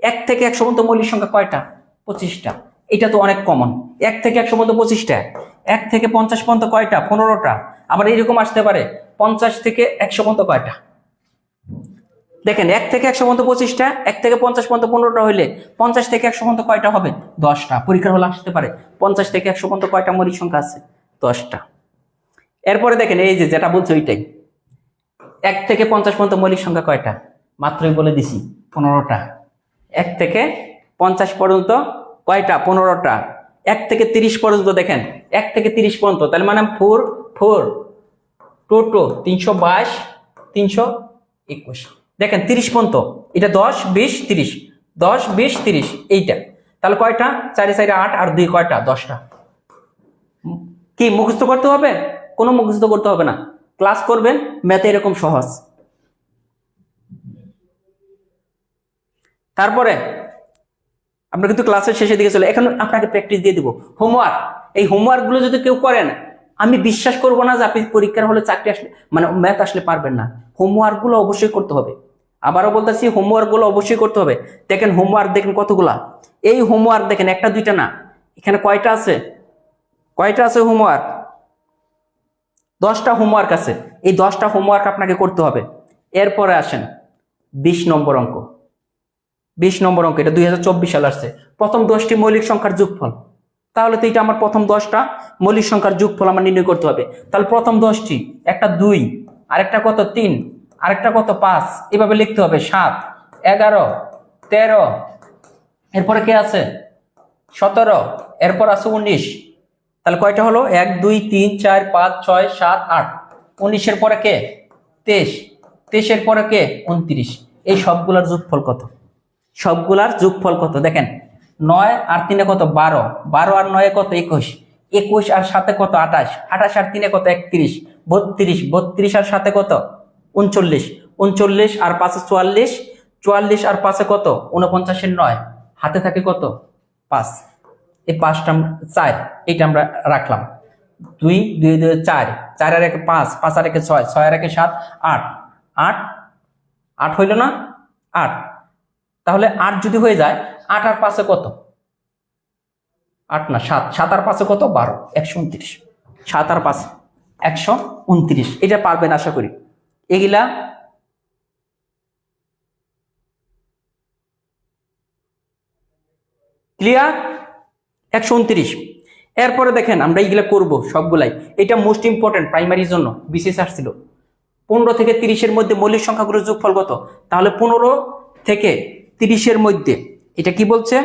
[SPEAKER 1] 1 থেকে 100 পর্যন্ত মৌলিক সংখ্যা কয়টা? 25টা। এটা তো অনেক কমন। 1 থেকে 100 পর্যন্ত 25টা। 1 থেকে 50 পর্যন্ত কয়টা? 15টা। আবার এইরকম আসতে পারে, 50 থেকে 100 পর্যন্ত কয়টা? দেখেন, 1 থেকে 100 পর্যন্ত 25টা, 1 থেকে 50 পর্যন্ত 15টা হইলে 50 থেকে 100 পর্যন্ত কয়টা হবে? 10টা। পরীক্ষার হলে আসতে পারে 50 থেকে 100 পর্যন্ত কয়টা মৌলিক সংখ্যা আছে? 10টা। এরপরে দেখেন, এই যে যেটা বলছে ওইটাই, 1 থেকে 50 পর্যন্ত মৌলিক সংখ্যা কয়টা? মাত্রই বলে দিছি, 15টা। 1 থেকে 50 পর্যন্ত কয়টা? 15টা। 1 থেকে 30 পর্যন্ত দেখেন, 1 থেকে 30 পর্যন্ত, তাহলে মানে 4 4 2 2 322 321। দেখেন 30 পর্যন্ত, এটা 10 20 30, 10 20 30, এইটা তাহলে কয়টা? 4 4 8 আর 2 কয়টা? 10টা। কি মুখস্থ করতে হবে? কোনো মুখস্থ করতে হবে না, ক্লাস করবেন, ম্যাথে এরকম সহজ। তারপরে আমরা কিন্তু ক্লাসের শেষের দিকে চলে, এখন আপনাকে প্র্যাকটিস দিয়ে দিব হোমওয়ার্ক। এই হোমওয়ার্ক গুলো যদি কেউ করেন, আমি বিশ্বাস করব না যে আপনি পরীক্ষার হলে চাকরি আসলে মানে ম্যাথ আসলে পারবেন না। হোমওয়ার্ক গুলো অবশ্যই করতে হবে। আবারও বলতেছি, হোমওয়ার্ক গুলো অবশ্যই করতে হবে। দেখেন হোমওয়ার্ক দেখেন কতগুলা। এই হোমওয়ার্ক দেখেন, একটা দুইটা না, এখানে কয়টা আছে? কয়টা আছে হোমওয়ার্ক? 10টা হোমওয়ার্ক আছে। এই 10টা হোমওয়ার্ক আপনাকে করতে হবে। এরপরে আসেন 20 নম্বর অঙ্ক। 20 নম্বর অঙ্ক, এটা 2024 সালে আসছে। প্রথম 10টি মৌলিক সংখ্যার যোগফল। তাহলে তো এটা আমার প্রথম 10টা মৌলিক সংখ্যার যোগফল আমার নির্ণয় করতে হবে। তাহলে প্রথম 10টি, একটা 2, আরেকটা কত? 3, আরেকটা কত? 5, এভাবে লিখতে হবে। 7 11 13, এরপরে কে আছে? 17, এরপর আছে 19। তাহলে কয়টা হলো? 1 2 3 4 5 6 7 8। 19-এর পরে কে? 23, 23-এর পরে কে? 29। এই সবগুলার যোগফল কত? সবগুলার যোগফল কত? দেখেন 9 আর 3 কত? 12, 12 আর 9 কত? 21, 21 আর 7 কত? 28, 28 আর 3 কত? 31, 32, 32 আর 7 কত? 39, 39 আর 5 44, 44 আর 5 কত? 49 এর 9, হাতে থাকে কত? 5। এই 5টা 4, এইটা আমরা রাখলাম। 2 2 2 4, 4 আর 1 5, 5 আর 1 6, 6 আর 1 7 8, 8 8 হইল না? 8। তাহলে 8 যদি হয়ে যায়, 8 আর 5 কত? 8 না 7, 7 আর 5 কত? 12, 129। 7 আর 5 129। এটা পারবেন আশা করি। এগুলা ক্লিয়ার? 129। এরপরে দেখেন আমরা এইগুলা করব সবগুলাই। এটা মোস্ট ইম্পর্টেন্ট প্রাইমারির জন্য, বিশেষ আসছিল। 15 থেকে 30-এর মধ্যে মৌলিক সংখ্যাগুলোর যোগফল কত? তাহলে 15 থেকে 30-এর মধ্যে, এটা কি বলছে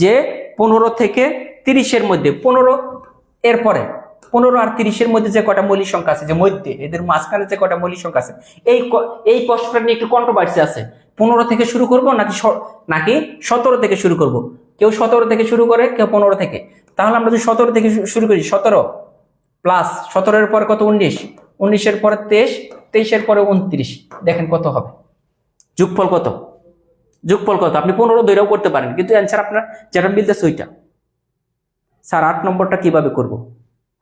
[SPEAKER 1] যে 15 থেকে 30-এর মধ্যে, 15 এরপরে 15 আর 30-এর মধ্যে যে কটা মৌলিক সংখ্যা আছে, যে মধ্যে এদের মাঝখানে যে কটা মৌলিক সংখ্যা আছে, এই প্রশ্নটা নিয়ে একটু কন্ট্রোভার্সি আছে। 15 থেকে শুরু করব নাকি 17 থেকে শুরু করব? কেউ 17 থেকে শুরু করে, কেউ 15 থেকে। তাহলে আমরা যদি 17 থেকে শুরু করি, 17 প্লাস 17-এর পরে কত? 19, 19-এর পরে 23, 23-এর পরে 29। দেখেন কত হবে যোগফল? কত যোগফল কত? আপনি 15 ধরেও করতে পারেন, কিন্তু অ্যান্সার আপনার যেটা মিলতেছে ওইটা। স্যার 8 নম্বরটা কিভাবে করব?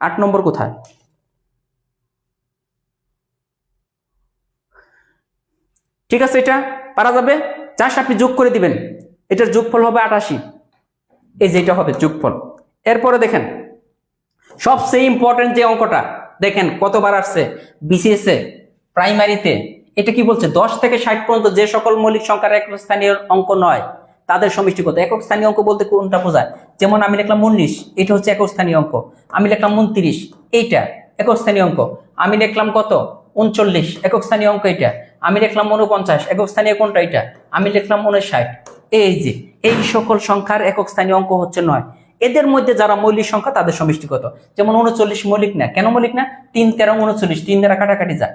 [SPEAKER 1] 8 নম্বর কোথায়? ঠিক আছে, এটা পারা যাবে। জাস্ট আপনি যোগ করে দিবেন, এটার যোগফল হবে 88। এই যে এটা হবে যোগফল। এরপরে দেখেন সবচেয়ে ইম্পর্টেন্ট যে অঙ্কটা, দেখেন কতবার আসছে বিসিএস এ, প্রাইমারিতে। এটা কি বলছে? 10 থেকে 60 পর্যন্ত যে সকল মৌলিক সংখ্যার একক স্থানীয় অঙ্ক নয় তাদের সমষ্টি কত? একক স্থানীয় অঙ্ক বলতে কোনটা বোঝায়? যেমন আমি লিখলাম 19, এটা হচ্ছে একক স্থানীয় অঙ্ক। আমি লিখলাম 29, এইটা একক স্থানীয় অঙ্ক। আমি লিখলাম কত? 39, একক স্থানীয় অঙ্ক এটা। আমি লিখলাম 49, একক স্থানীয় কোনটা? এটা। আমি লিখলাম 59। এই যে এই সকল সংখ্যার একক স্থানীয় অঙ্ক হচ্ছে 9। এদের মধ্যে যারা মৌলিক সংখ্যা তাদের সমষ্টি কত? যেমন 39 মৌলিক না। কেন মৌলিক না? 3 13 39, 3 দ্বারা কাটাকাটি যায়,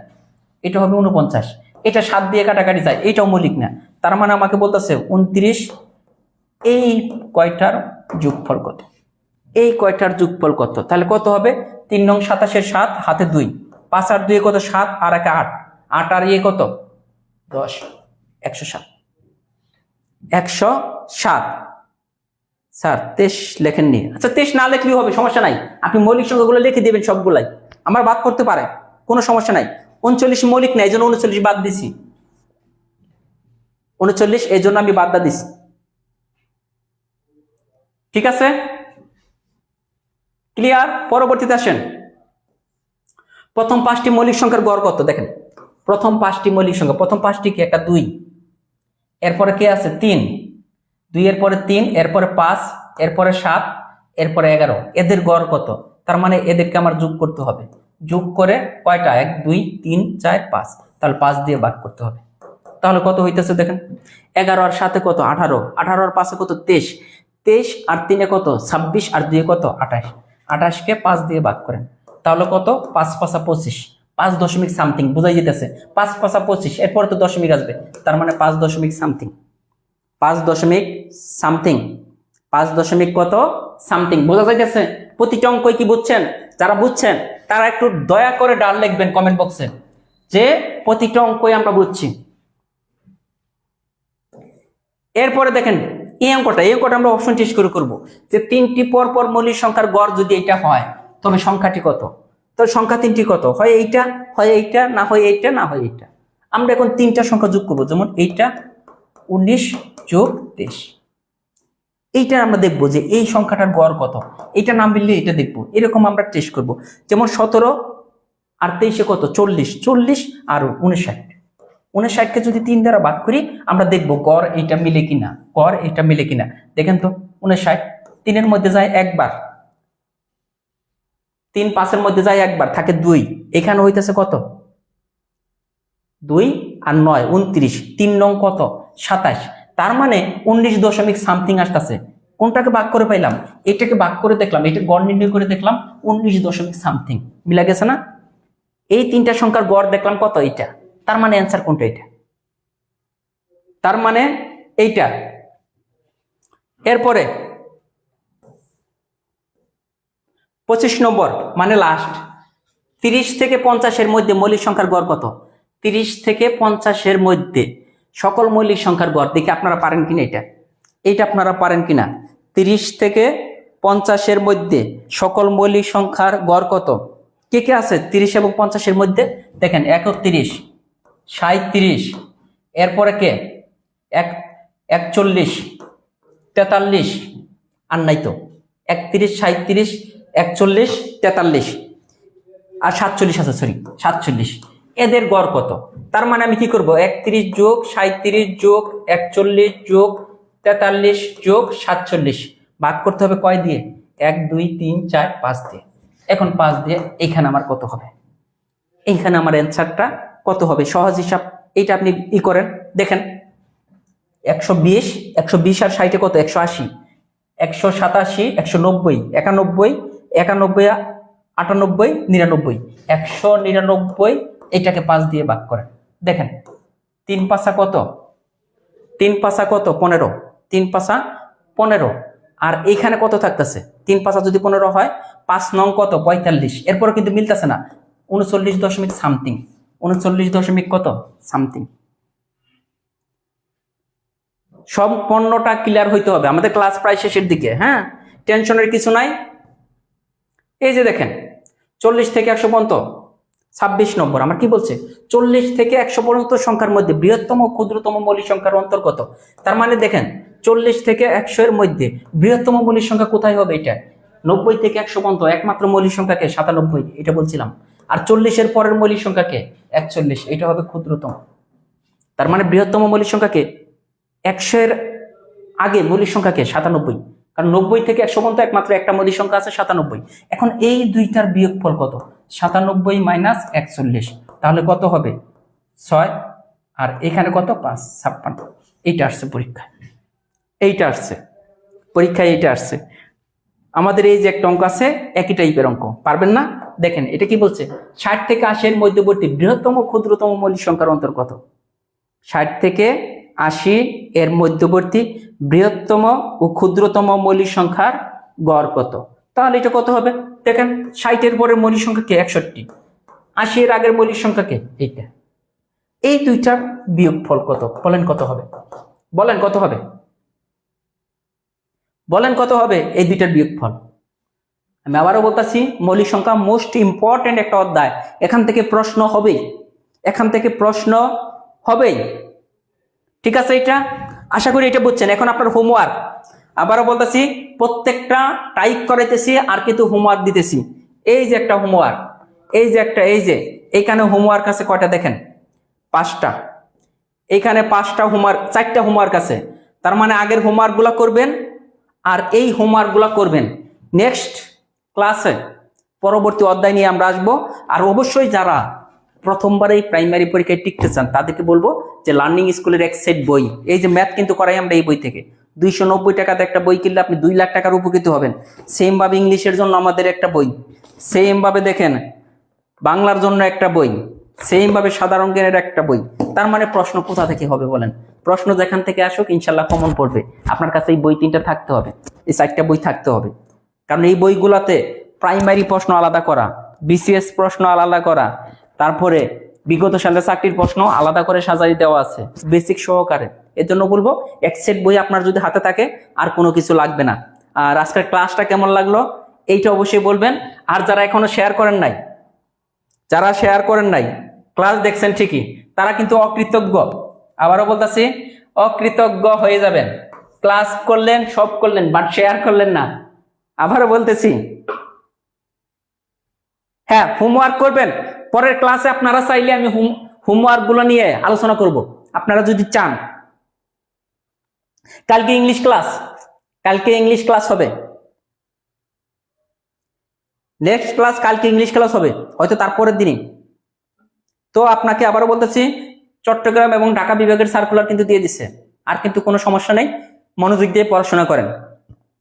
[SPEAKER 1] এটা হবে 49। এটা 7 দিয়ে কাটাকাটি যায়, এটাও মৌলিক না। তার মানে আমাকে বলতেছে 29। এই কয়টার যোগফল কত? এই কয়টার যোগফল কত? তাহলে কত হবে? 3 নং 27-এর 7, হাতে 2, 5 আর 2 কত? 7, আর 1 8, 8 আর কত? 10, 107। 107। স্যার 23 লেখেননি, আচ্ছা 23 না লিখলেও হবে, সমস্যা নাই, আপনি মৌলিক সংখ্যাগুলো লিখে দিবেন সবগুলাই, আমার বাদ করতে পারে, কোনো সমস্যা নাই। 39 মৌলিক নাই, এই জন্য 39 বাদ দিছি, 39 এই জন্য আমি বাদ দিছি। ঠিক আছে, ক্লিয়ার? পরবর্তীতে আসেন, প্রথম 5টি মৌলিক সংখ্যার গড় কত? দেখেন প্রথম 5টি মৌলিক সংখ্যা, প্রথম 5টি কি? একটা 2, এরপরে কে আছে? 3, 2 এর পরে 3, এরপরে 5, এরপরে 7, এরপরে 11, এদের গড় কত? তার মানে এদেরকে আমার যোগ করতে হবে, যোগ করে কয়টা? 1 2 3 4 5, তাহলে 5 দিয়ে ভাগ করতে হবে। তাহলে কত হইতেছে দেখেন, 11 আর 7 কত? 18, 18 আর 5 কত? 23, 23 আর 3 কত? 26, আর 2 কত? 28, 28 কে 5 দিয়ে ভাগ করেন, তাহলে কত? 5 5 25, 5 দশমিক সামথিং, বোঝাই যেতেছে 5 5 25, এরপরে তো দশমিক আসবে, তার মানে 5 দশমিক সামথিং, 5 দশমিক সামথিং, 5 দশমিক কত? সামথিং, বোঝা যাইতেছে? প্রতিটা অঙ্কই কি বুঝছেন? যারা বুঝছেন তারা একটু দয়া করে ডান লিখবেন কমেন্ট বক্সে যে প্রতিটা অঙ্কই আমরা বুঝছি। এরপরে দেখেন এই অঙ্কটা আমরা অপশন টেস্ট করে করব যে 3টি পরপর মৌলিক সংখ্যার গড় যদি এটা হয় তবে সংখ্যাটি কত? তো সংখ্যা 3টি কত? হয় এইটা, হয় এইটা, না হয় এইটা, না হয় এইটা। আমরা এখন 3টা সংখ্যা যোগ করব, যেমন এইটা 19 যোগ 23, এইটা আমরা দেখবো যে এই সংখ্যাটার গড় কত, এটা না মিললে এটা দেখবো, এরকম আমরা টেস্ট করব। যেমন 17 আর 23 কত? 40, 40 আর 59, 59কে যদি 3 দ্বারা ভাগ করি আমরা দেখবো গড় এইটা মিলে কিনা, গড় এটা মিলে কিনা। দেখেন তো 59 3 এর মধ্যে যায় একবার, 3 5 এর মধ্যে যায় একবার, থাকে 2, এখানে হইতেছে কত? 2 আর 9 29, 3 নং কত? 27, তার মানে 19 দশমিক সামথিং আসতেছে। কোনটাকে ভাগ করে পাইলাম? এটাকে ভাগ করে দেখলাম, এটা গড় নির্ণয় করে দেখলাম 19 দশমিক সামথিং, মিলা গেছে না? এই 3টা সংখ্যার গড় দেখলাম কত? এইটা, তার মানে অ্যান্সার কোনটা? এটা, তার মানে এইটা। এরপরে 25 নম্বর মানে লাস্ট, 30 থেকে 50 এর মধ্যে মৌলিক সংখ্যার গড় কত? 30 থেকে 50 এর মধ্যে সকল মৌলিক সংখ্যার গড়, দেখি আপনারা পারেন কিনা এইটা আপনারা পারেন কিনা। 30 থেকে 50 এর মধ্যে সকল মৌলিক সংখ্যার গড় কত? কে কে আছে 30 এবং 50 এর মধ্যে? দেখেন 31, 37, এরপরে কে 41, 43, আর নাই তো 31, 37, 41, 43 আর 47 আছে, সরি 47, এদের গড় কত? তার মানে আমি কি করব? 31 যোগ 37 যোগ 41 যোগ 43 যোগ 47 ভাগ করতে হবে কয় দিয়ে? 1 2 3 4 5 দিয়ে। এখন 5 দিয়ে এখানে আমার কত হবে? এইখানে আমার অ্যান্সারটা কত হবে? সহজ হিসাব, এইটা আপনি করেন, দেখেন 120, 120 আর 60 কত? 180, 187, 190, 91, 91, 98, 99, 199, এটাকে 5 দিয়ে ভাগ করেন, দেখেন 3 5 কত? 3 5 কত? 15, 3 5 15, আর এখানে কত থাকতেছে? 3 5 যদি 15 হয়, 5 নং কত? 45, এরপরে কিন্তু মিলতেছে না, 39 দশমিক সামথিং, 39 দশমিক কত? সামথিং। সম্পূর্ণটা ক্লিয়ার হইতে হবে, আমাদের ক্লাস প্রায় শেষের দিকে, হ্যাঁ, টেনশনের কিছু নাই। এই যে দেখেন 40 থেকে 100 পর্যন্ত 26 নম্বর আমার কি বলছে? 40 থেকে 100 পর্যন্ত সংখ্যার মধ্যে বৃহত্তম ও ক্ষুদ্রতম মৌলিক সংখ্যার অন্তর্গত। তার মানে দেখেন 40 থেকে 100 এর মধ্যে বৃহত্তম মৌলিক সংখ্যা কোথায় হবে? এটা 90 থেকে 100 পর্যন্ত একমাত্র মৌলিক সংখ্যাকে 97, এটা বলছিলাম। আর 40 এর পরের মৌলিক সংখ্যাকে 41, এটা হবে ক্ষুদ্রতম। তার মানে বৃহত্তম মৌলিক সংখ্যাকে 100 এর আগে মৌলিক সংখ্যাকে 97, কারণ 90 থেকে 100 পর্যন্ত একমাত্র একটা মৌলিক সংখ্যা আছে 97। এখন এই দুইটার বিয়োগফল কত? 97 মাইনাস 41, তাহলে কত হবে? 6, আর এখানে কত? 5, 56। এইটা আসছে পরীক্ষায়, এইটা আসছে পরীক্ষায়, এইটা আসছে। আমাদের এই যে একটা অঙ্ক আছে একই টাইপের অঙ্ক, পারবেন না? দেখেন এটা কি বলছে? 60 থেকে 80 এর মধ্যবর্তী বৃহত্তম ক্ষুদ্রতম মৌলিক সংখ্যার অন্তর্গত। 60 থেকে 80 এর মধ্যবর্তী বৃহত্তম ও ক্ষুদ্রতম মৌলিক সংখ্যার গড় কত? তাহলে এটা কত হবে? দেখেন 60 এর পরের মৌলিক সংখ্যা কে? 61, 80 এর আগের মৌলিক সংখ্যা কে? এইটা। এই দুইটার বিয়োগফল কত? বলেন কত হবে? বলেন কত হবে, বলেন কত হবে এই দুইটার বিয়োগফল। আমি আবারও বলতেছি, মৌলিক সংখ্যা মোস্ট ইম্পর্টেন্ট একটা অধ্যায়, এখান থেকে প্রশ্ন হবেই, এখান থেকে প্রশ্ন হবেই। ঠিক আছে, এটা আশা করি এটা বুঝছেন। এখন আপনার হোমওয়ার্ক, আবারও বলতেছি, প্রত্যেকটা টাইপ করাইতেছি আর কিন্তু হোমওয়ার্ক দিতেছি। এই যে একটা হোমওয়ার্ক, এই যে একটা, এই যে এইখানে হোমওয়ার্ক আছে কয়টা দেখেন, 5টা। এইখানে 5টা হোমওয়ার্ক, 4টা হোমওয়ার্ক আছে। তার মানে আগের হোমওয়ার্ক গুলা করবেন আর এই হোমওয়ার্ক গুলা করবেন। নেক্সট ক্লাসে পরবর্তী অধ্যায় নিয়ে আমরা আসবো। আর অবশ্যই যারা প্রথমবার এই প্রাইমারি পরীক্ষায় টিকতে চান তাদেরকে বলবো যে লার্নিং স্কুলের এক সেট বই, এই যে ম্যাথ কিন্তু করাই আমরা এই বই থেকে, 290 টাকাতে একটা বই কিনলে আপনি 2 লাখ টাকার উপকৃত হবেন। সেম ভাবে ইংলিশের জন্য আমাদের একটা বই, সেম ভাবে দেখেন বাংলার জন্য একটা বই, সেম ভাবে সাধারণ জ্ঞানের একটা বই। তার মানে প্রশ্ন কোথা থেকে হবে বলেন, প্রশ্ন যেখান থেকে আসুক ইনশাল্লাহ কমন পড়বে। আপনার কাছে এই বই 3টা থাকতে হবে, এই 4টা বই থাকতে হবে। কারণ এই বইগুলাতে প্রাইমারি প্রশ্ন আলাদা করা, বিসিএস প্রশ্ন আলাদা করা, তারপরে বিগত সালের চাকরির প্রশ্ন আলাদা করে সাজাই দেওয়া আছে বেসিক সহকারে। এর জন্য বলবো এক সেট বই আপনার যদি হাতে থাকে আর কোনো কিছু লাগবে না। আর আজকের ক্লাসটা কেমন লাগলো এইটা অবশ্যই বলবেন। আর যারা এখনো শেয়ার করেন নাই, যারা শেয়ার করেন নাই, ক্লাস দেখছেন ঠিকই, তারা কিন্তু অকৃতজ্ঞ। আবারও বলতেছি, অকৃতজ্ঞ হয়ে যাবেন। ক্লাস করলেন, সব করলেন, বাট শেয়ার করলেন না। আবারও বলতেছি, হ্যাঁ হোমওয়ার্ক করবেন। পরের ক্লাসে আপনারা চাইলে আমি হোমওয়ার্ক গুলো নিয়ে আলোচনা করব, আপনারা যদি চান। কালকে ইংলিশ ক্লাস, কালকে ইংলিশ ক্লাস হবে, নেক্সট ক্লাস কালকে ইংলিশ ক্লাস হবে, হয়তো তারপরের দিনই। তো আপনাকে আবারও বলতেছি, চট্টগ্রাম এবং ঢাকা বিভাগের সার্কুলার কিন্তু দিয়ে দিচ্ছে, আর কিন্তু কোনো সমস্যা নেই, মনোযোগ দিয়ে পড়াশোনা করেন।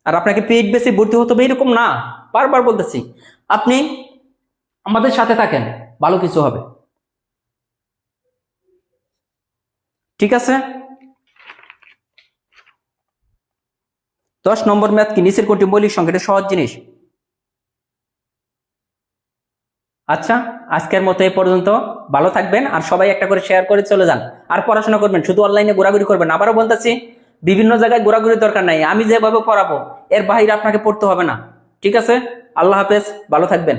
[SPEAKER 1] আর আপনাকে পেইড বেসে ভর্তি হতে হবে এরকম না, বারবার বলতেছি, আপনি আমাদের সাথে থাকেন, ভালো কিছু হবে। ঠিক আছে, 10 নম্বর ম্যাথ কি নিচের কোনটি মৌলিক সংখ্যা, এটা সহজ জিনিস। আচ্ছা, আজকের মতো এই পর্যন্ত, ভালো থাকবেন। আর সবাই একটা করে শেয়ার করে চলে যান, আর পড়াশোনা করবেন, শুধু অনলাইনে ঘোরাঘুরি করবেন। আবারও বলতেছি, বিভিন্ন জায়গায় ঘোরাঘুরির দরকার নাই, আমি যেভাবে পড়াবো এর বাইরে আপনাকে পড়তে হবে না। ঠিক আছে, আল্লাহ হাফেজ, ভালো থাকবেন।